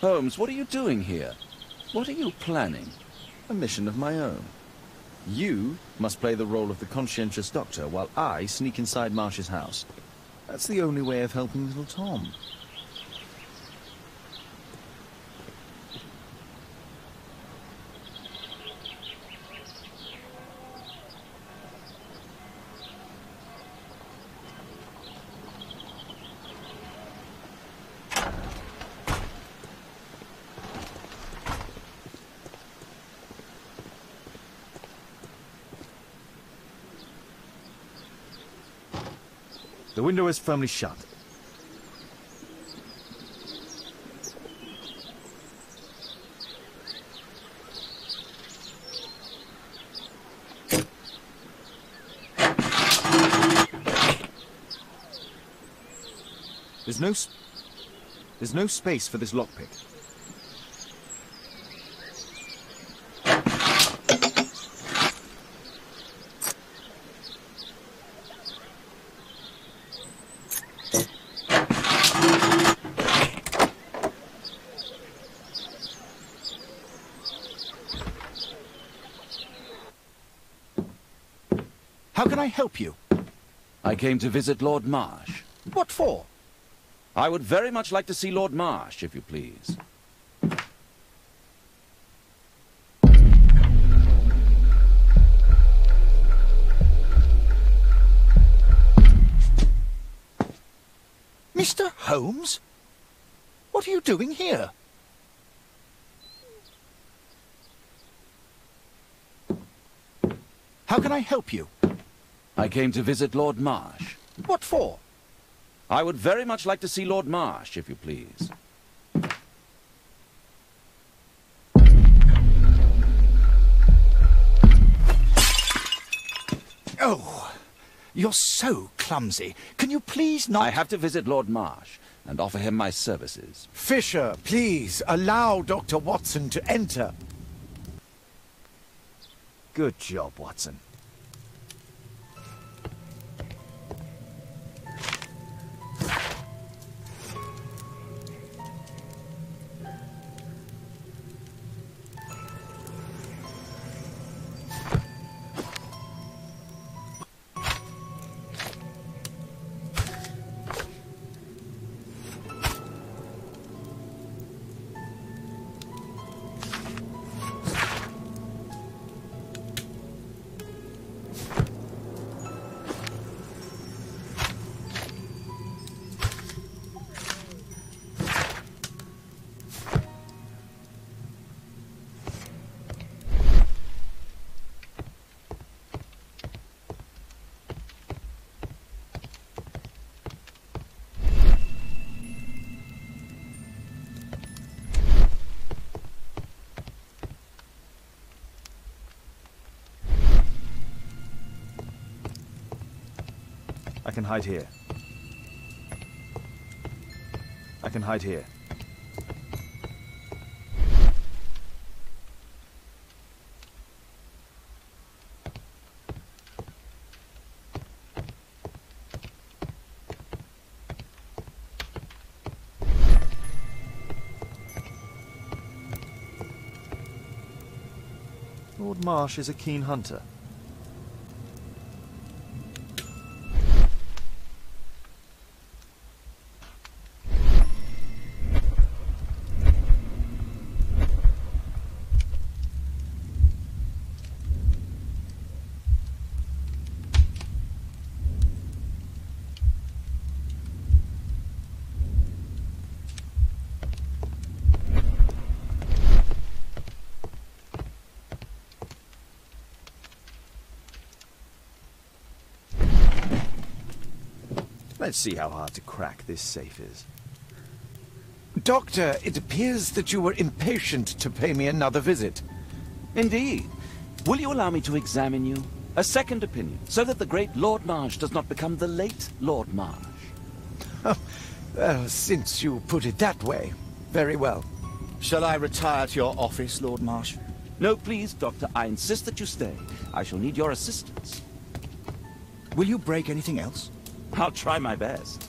Holmes, what are you doing here? What are you planning? A mission of my own. You must play the role of the conscientious doctor while I sneak inside Marsh's house. That's the only way of helping little Tom. The window is firmly shut. There's no space for this lockpick. How can I help you? I came to visit Lord Marsh. What for? I would very much like to see Lord Marsh, if you please. Mr. Holmes? What are you doing here? How can I help you? I came to visit Lord Marsh. What for? I would very much like to see Lord Marsh, if you please. Oh, you're so clumsy. Can you please not... I have to visit Lord Marsh and offer him my services. Fisher, please, allow Dr. Watson to enter. Good job, Watson. I can hide here. I can hide here. Lord Marsh is a keen hunter. Let's see how hard to crack this safe is. Doctor, it appears that you were impatient to pay me another visit. Indeed. Will you allow me to examine you? A second opinion, so that the great Lord Marsh does not become the late Lord Marsh. Well, since you put it that way, very well. Shall I retire to your office, Lord Marsh? No, please, Doctor. I insist that you stay. I shall need your assistance. Will you break anything else? I'll try my best.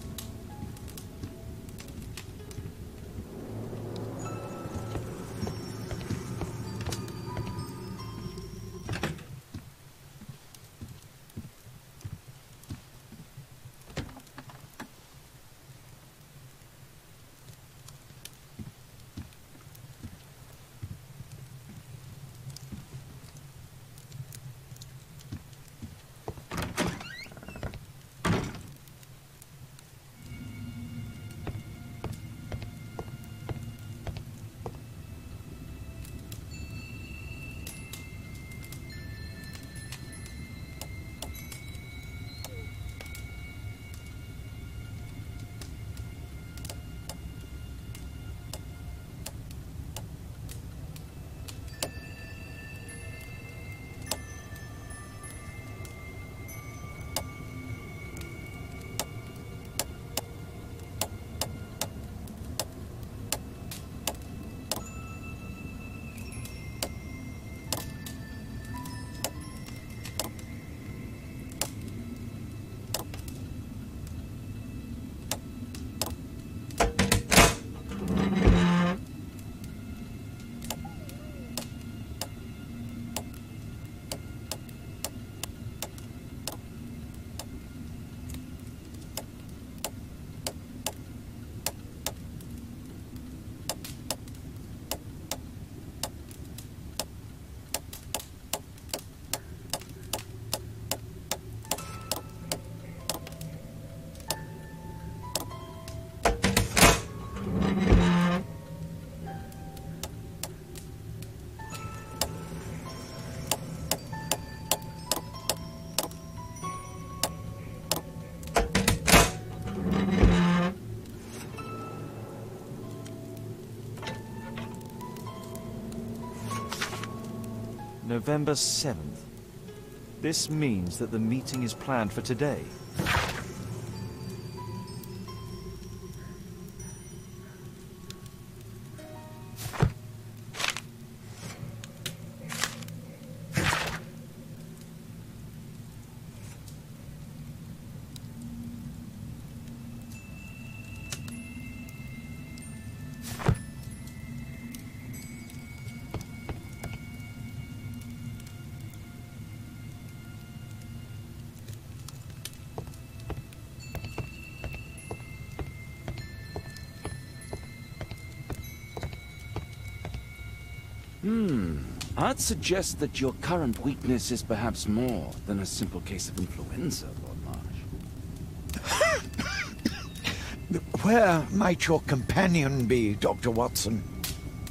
November 7th. This means that the meeting is planned for today. I'd suggest that your current weakness is perhaps more than a simple case of influenza, Lord Marsh. Where might your companion be, Dr. Watson?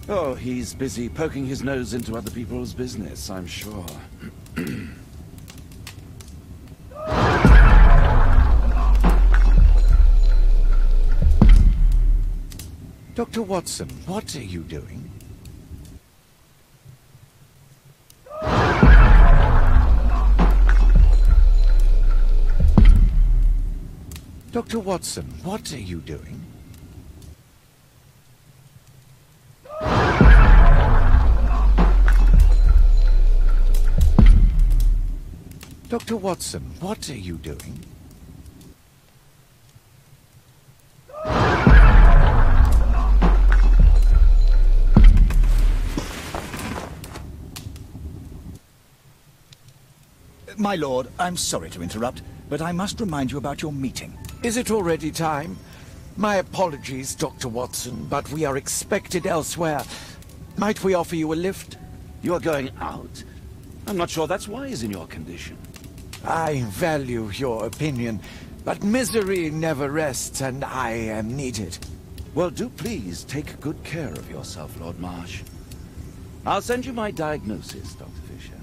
Oh, he's busy poking his nose into other people's business, I'm sure. Dr. Watson, what are you doing? Dr. Watson, what are you doing? Dr. Watson, what are you doing? My lord, I'm sorry to interrupt, but I must remind you about your meeting. Is it already time? My apologies, Dr. Watson, but we are expected elsewhere. Might we offer you a lift? You are going out? I'm not sure that's wise in your condition. I value your opinion, but misery never rests, and I am needed. Well, do please take good care of yourself, Lord Marsh. I'll send you my diagnosis, Dr. Fisher.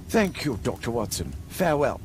Thank you, Dr. Watson. Farewell.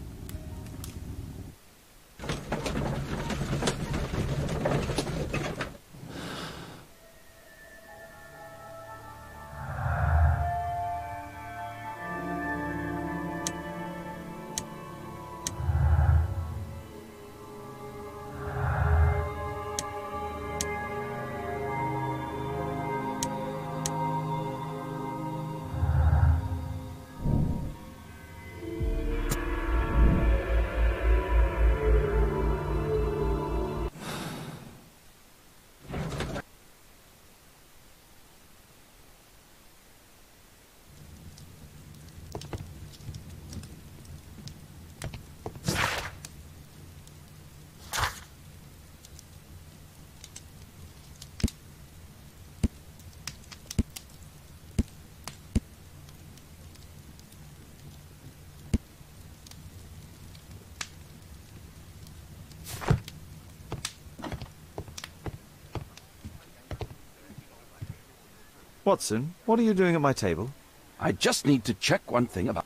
Watson, what are you doing at my table? I just need to check one thing about...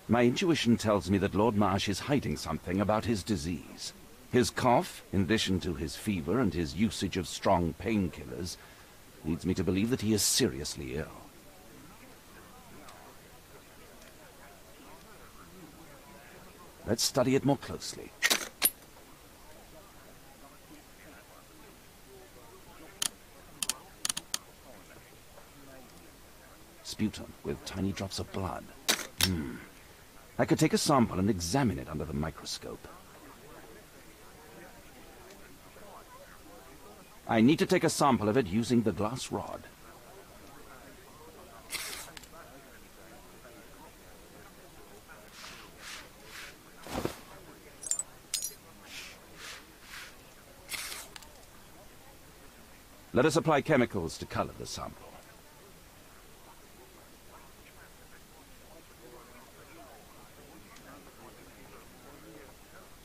My intuition tells me that Lord Marsh is hiding something about his disease. His cough, in addition to his fever and his usage of strong painkillers, leads me to believe that he is seriously ill. Let's study it more closely. Sputum with tiny drops of blood. I could take a sample and examine it under the microscope. I need to take a sample of it using the glass rod. Let us apply chemicals to color the sample.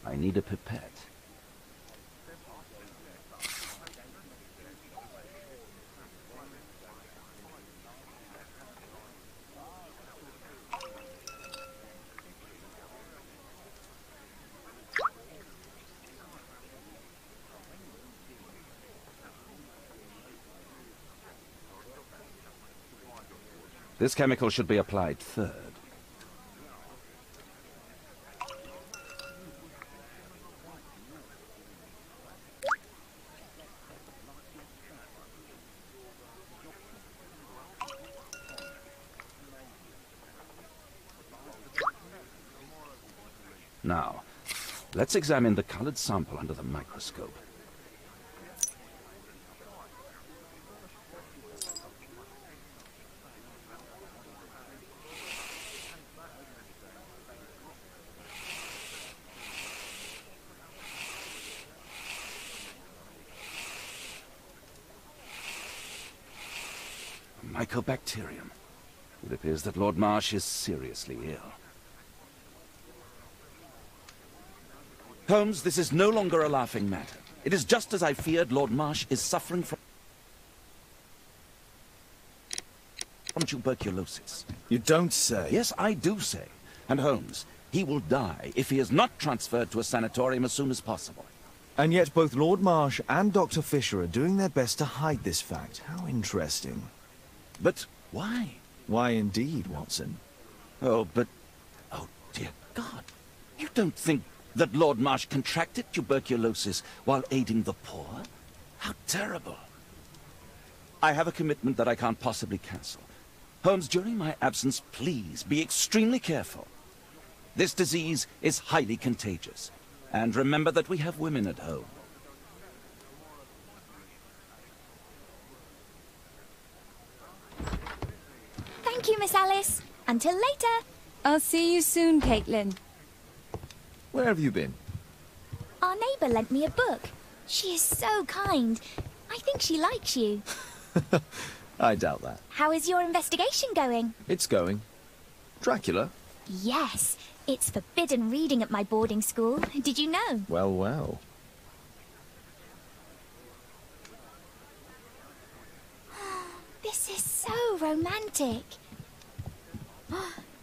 I need a pipette. This chemical should be applied third. Now, let's examine the colored sample under the microscope. Mycobacterium. It appears that Lord Marsh is seriously ill. Holmes, this is no longer a laughing matter. It is just as I feared. Lord Marsh is suffering from tuberculosis. You don't say. Yes, I do say. And Holmes, he will die if he is not transferred to a sanatorium as soon as possible. And yet both Lord Marsh and Dr. Fisher are doing their best to hide this fact. How interesting. But why? Why indeed, Watson? Oh, but... Oh, dear God. You don't think that Lord Marsh contracted tuberculosis while aiding the poor? How terrible. I have a commitment that I can't possibly cancel. Holmes, during my absence, please be extremely careful. This disease is highly contagious. And remember that we have women at home. Thank you, Miss Alice. Until later. I'll see you soon, Caitlin. Where have you been? Our neighbour lent me a book. She is so kind. I think she likes you. I doubt that. How is your investigation going? It's going. Dracula? Yes. It's forbidden reading at my boarding school. Did you know? Well, well. This is so romantic.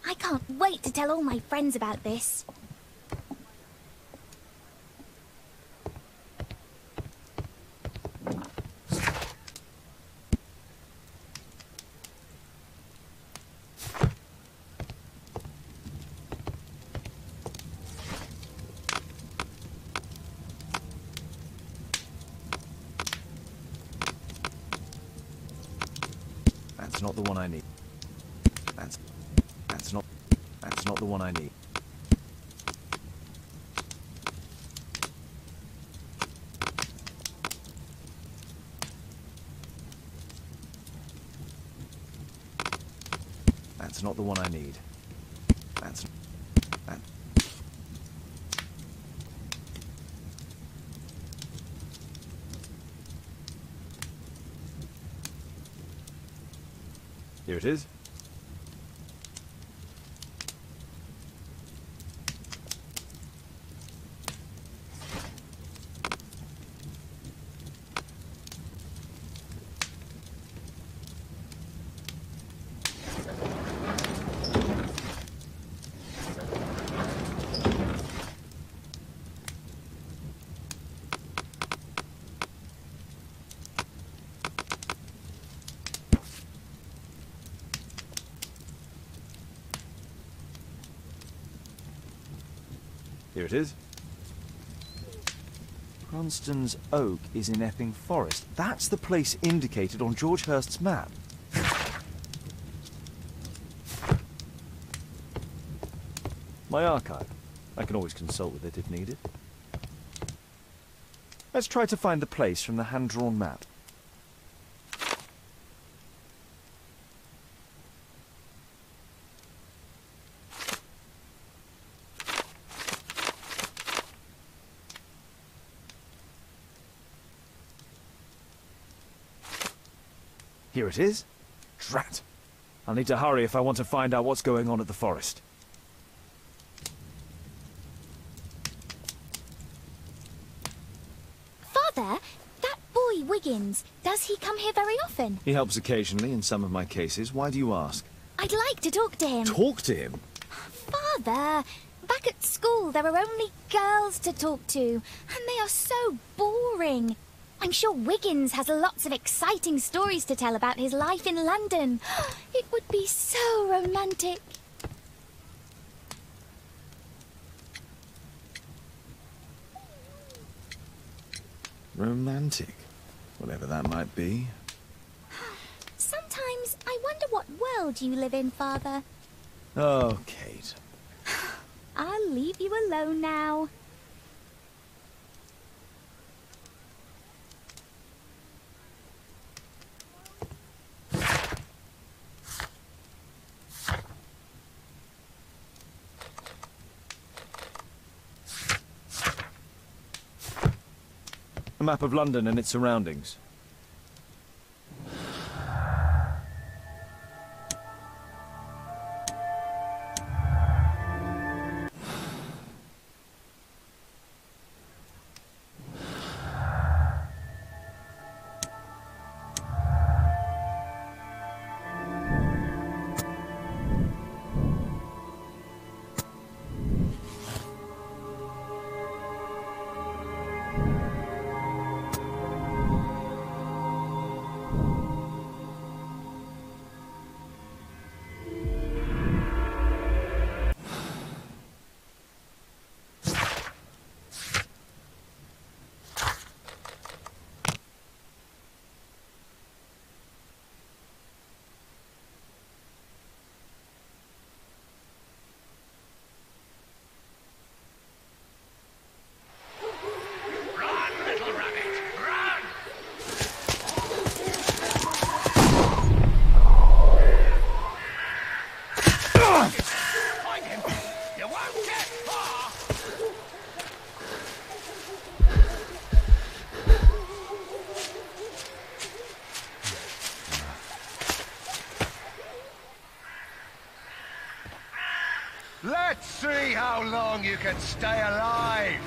I can't wait to tell all my friends about this. That's not the one I need. That's not the one I need. That's not the one I need. That. Here it is. Here it is. Cranston's Oak is in Epping Forest. That's the place indicated on George Hurst's map. My archive. I can always consult with it if needed. Let's try to find the place from the hand-drawn map. Here it is. Drat. I'll need to hurry if I want to find out what's going on at the forest. Father, that boy Wiggins, does he come here very often? He helps occasionally in some of my cases. Why do you ask? I'd like to talk to him. Talk to him? Father, back at school there are only girls to talk to, and they are so boring. I'm sure Wiggins has lots of exciting stories to tell about his life in London. It would be so romantic. Romantic? Whatever that might be. Sometimes I wonder what world you live in, Father. Oh, Kate. I'll leave you alone now. A map of London and its surroundings. Let's see how long you can stay alive!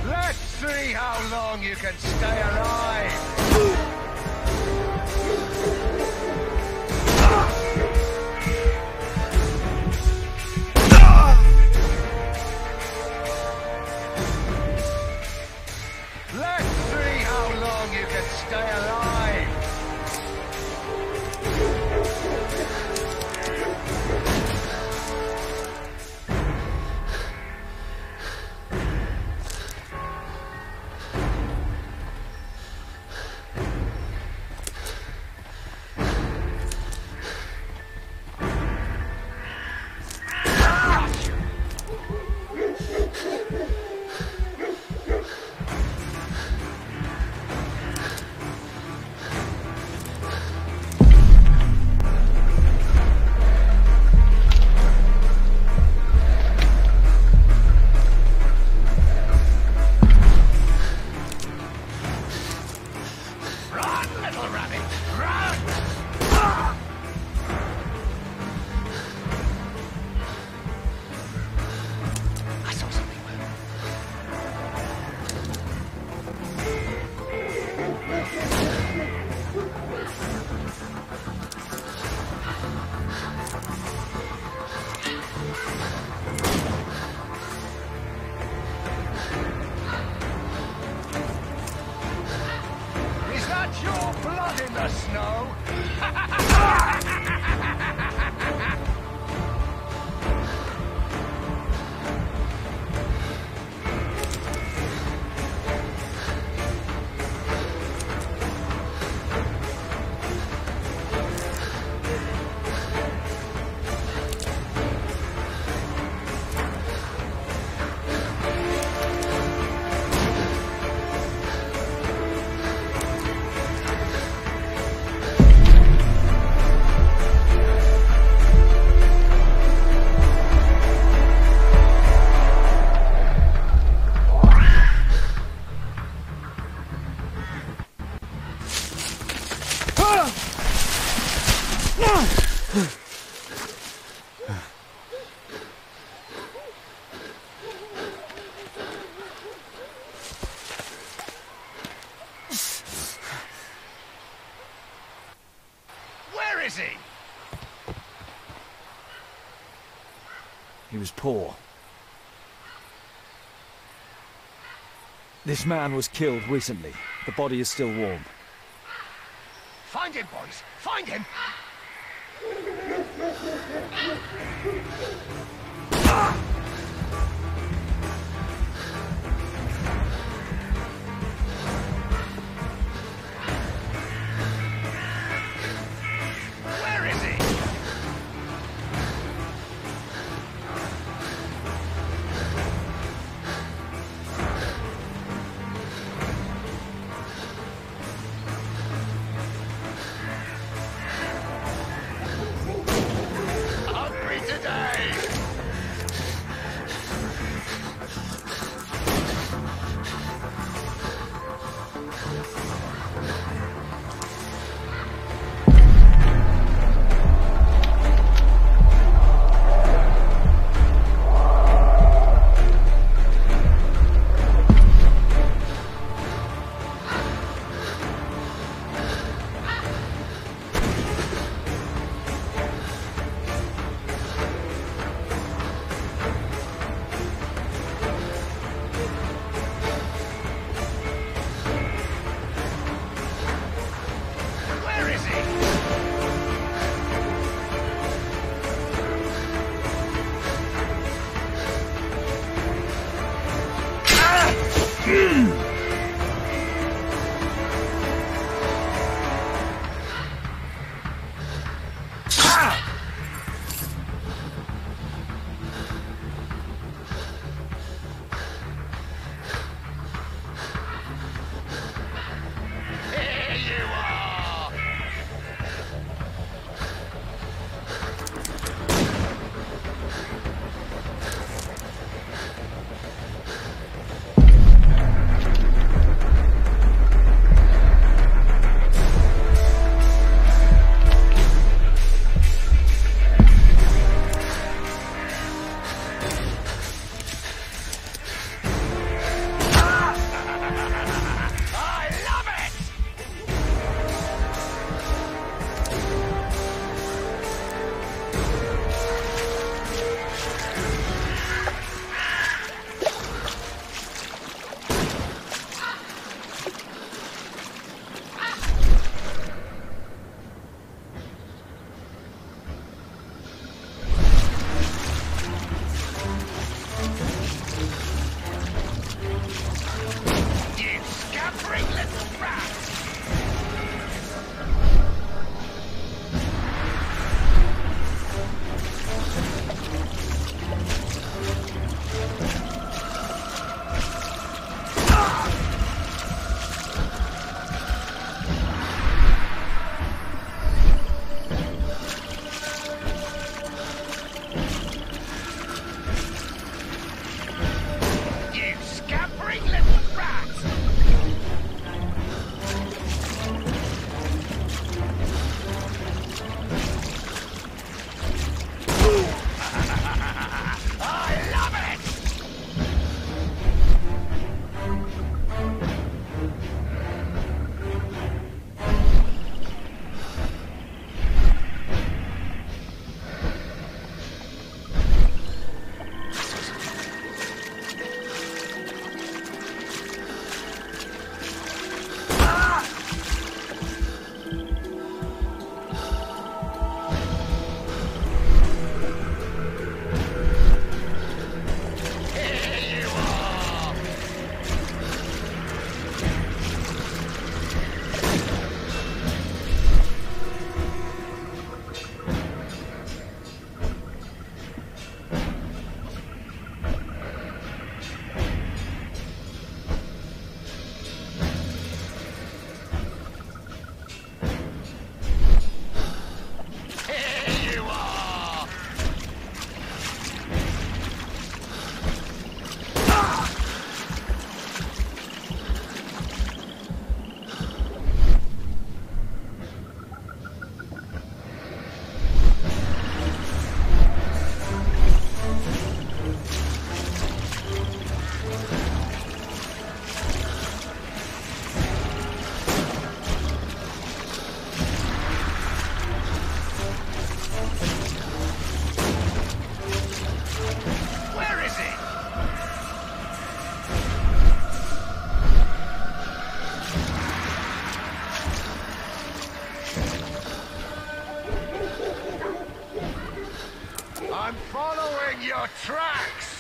Let's see how long you can stay alive! Let's see how long you can stay alive! blood in the snow. Where is he? He was poor. This man was killed recently. The body is still warm. Find him, boys! Find him! Where is he? Hungry today! tracks!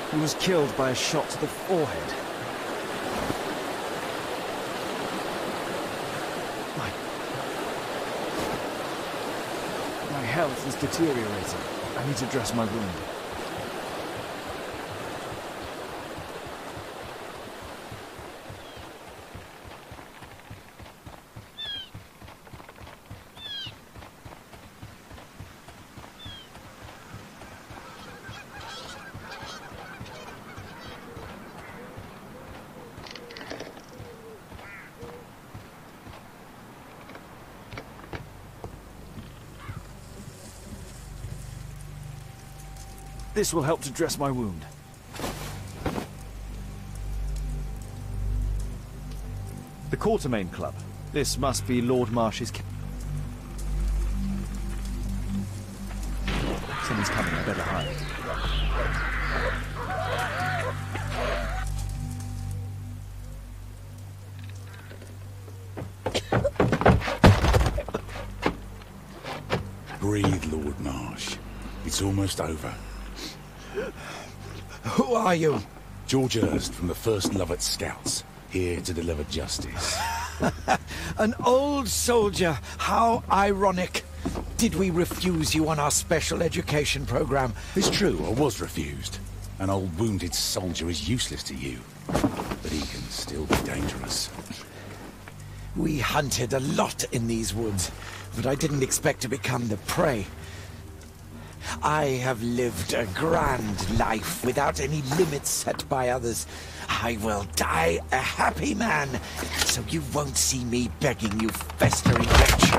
He was killed by a shot to the forehead. My health is deteriorating. I need to dress my wound. This will help to dress my wound. The Quartermain Club. This must be Lord Marsh's... Someone's coming, I better hide. Breathe, Lord Marsh. It's almost over. Who are you? George Hurst from the 1st Lovett Scouts, here to deliver justice. An old soldier. How ironic. Did we refuse you on our special education program? It's true, I was refused. An old wounded soldier is useless to you, but he can still be dangerous. We hunted a lot in these woods, but I didn't expect to become the prey. I have lived a grand life without any limits set by others. I will die a happy man, so you won't see me begging you festering wretch.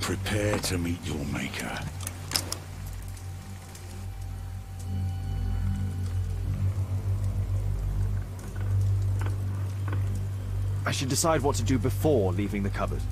Prepare to meet your maker. I should decide what to do before leaving the cupboard.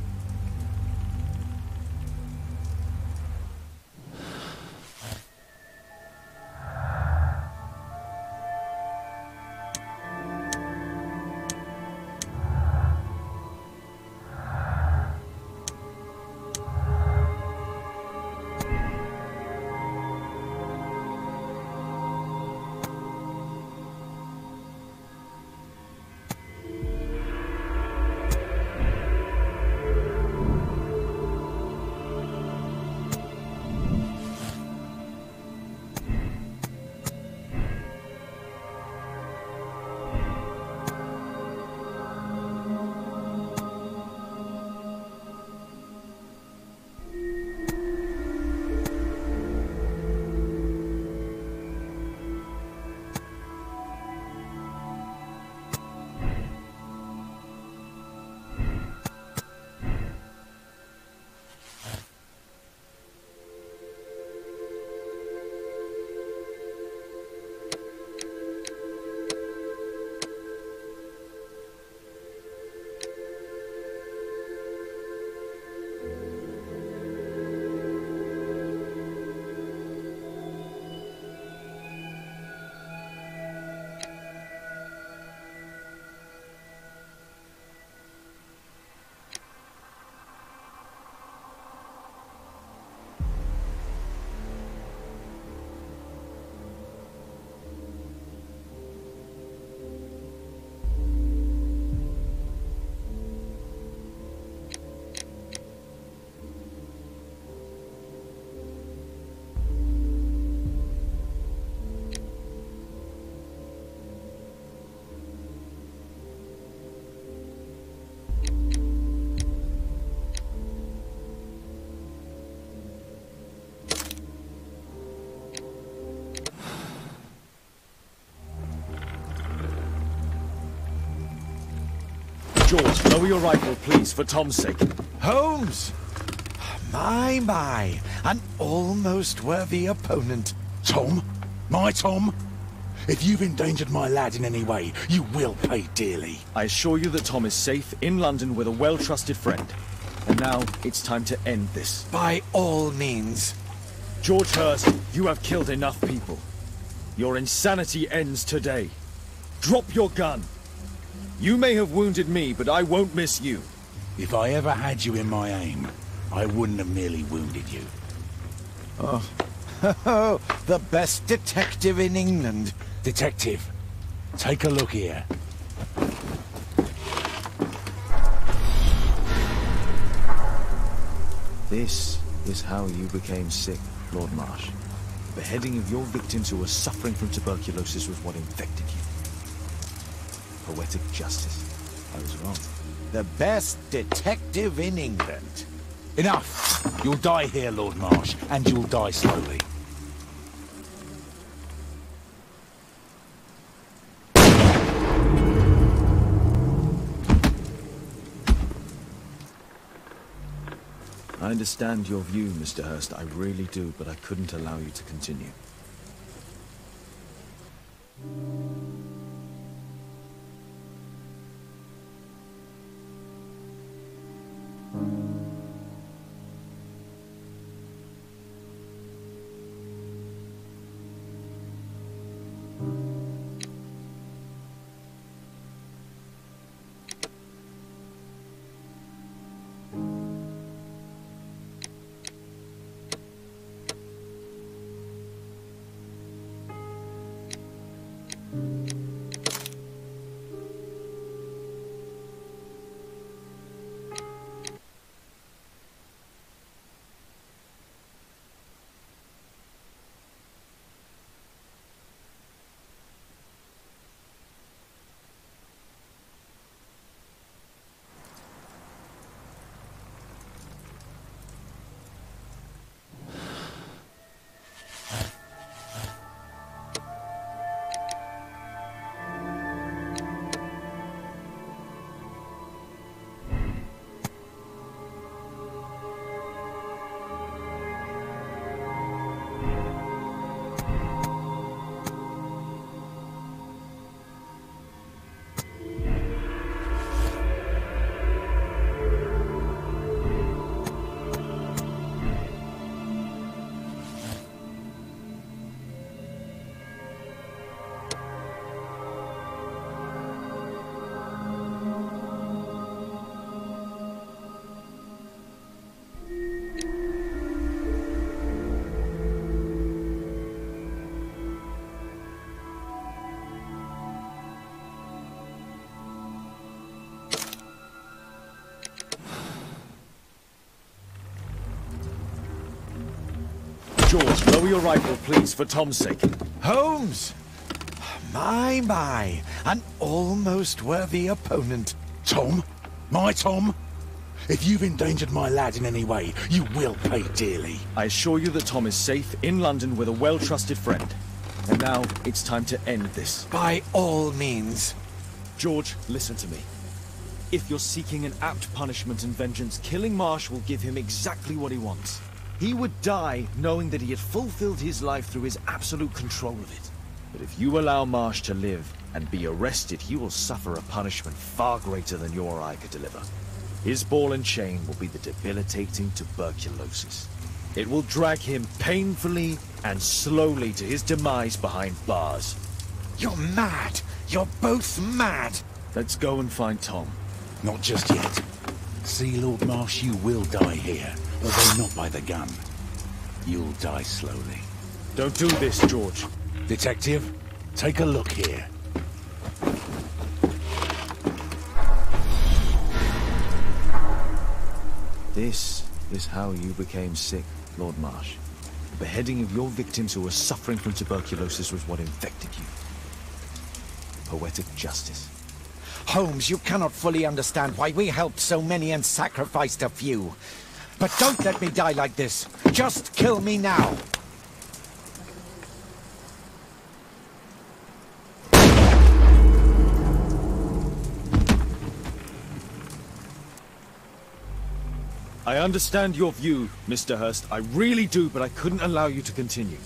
George, lower your rifle, please, for Tom's sake. Holmes! My, an almost worthy opponent. Tom? My Tom? If you've endangered my lad in any way, you will pay dearly. I assure you that Tom is safe in London with a well-trusted friend. And now, it's time to end this. By all means. George Hurst, you have killed enough people. Your insanity ends today. Drop your gun. You may have wounded me, but I won't miss you. If I ever had you in my aim, I wouldn't have merely wounded you. Oh, the best detective in England. Detective, take a look here. This is how you became sick, Lord Marsh. The beheading of your victims who were suffering from tuberculosis was what infected you. Poetic justice. I was wrong. The best detective in England. Enough! You'll die here, Lord Marsh, and you'll die slowly. I understand your view, Mr. Hurst. I really do, but I couldn't allow you to continue. George, lower your rifle, please, for Tom's sake. Holmes! My, an almost worthy opponent. Tom? My Tom? If you've endangered my lad in any way, you will pay dearly. I assure you that Tom is safe in London with a well-trusted friend. And now, it's time to end this. By all means. George, listen to me. If you're seeking an apt punishment and vengeance, killing Marsh will give him exactly what he wants. He would die knowing that he had fulfilled his life through his absolute control of it. But if you allow Marsh to live and be arrested, he will suffer a punishment far greater than you or I could deliver. His ball and chain will be the debilitating tuberculosis. It will drag him painfully and slowly to his demise behind bars. You're mad! You're both mad! Let's go and find Tom. Not just yet. See, Lord Marsh, you will die here, although not by the gun. You'll die slowly. Don't do this, George. Detective, take a look here. This is how you became sick, Lord Marsh. The beheading of your victims who were suffering from tuberculosis was what infected you. Poetic justice. Holmes, you cannot fully understand why we helped so many and sacrificed a few. But don't let me die like this. Just kill me now. I understand your view, Mr. Hurst. I really do, but I couldn't allow you to continue.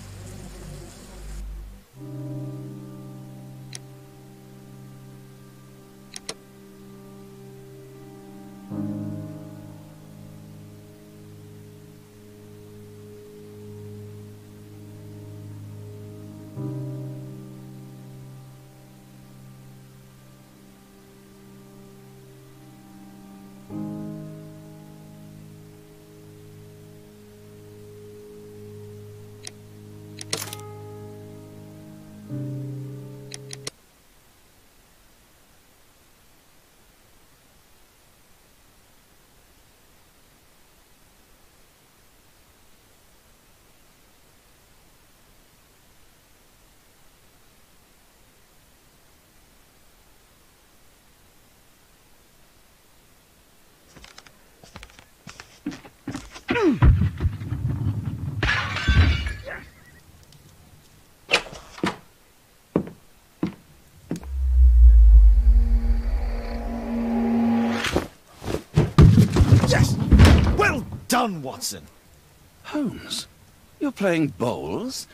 Yes! Well done, Watson! Holmes, you're playing bowls?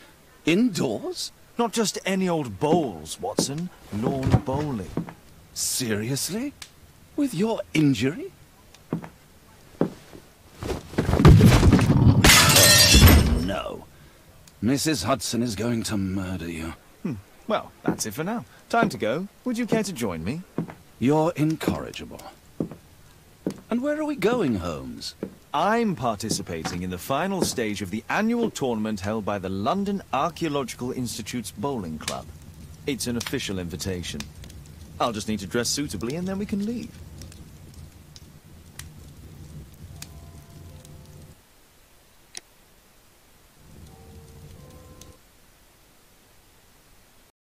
Indoors? Not just any old bowls, Watson. Lawn bowling. Seriously? With your injury? Oh, no. Mrs. Hudson is going to murder you. Well, that's it for now. Time to go. Would you care to join me? You're incorrigible. And where are we going, Holmes? I'm participating in the final stage of the annual tournament held by the London Archaeological Institute's bowling club. It's an official invitation. I'll just need to dress suitably and then we can leave.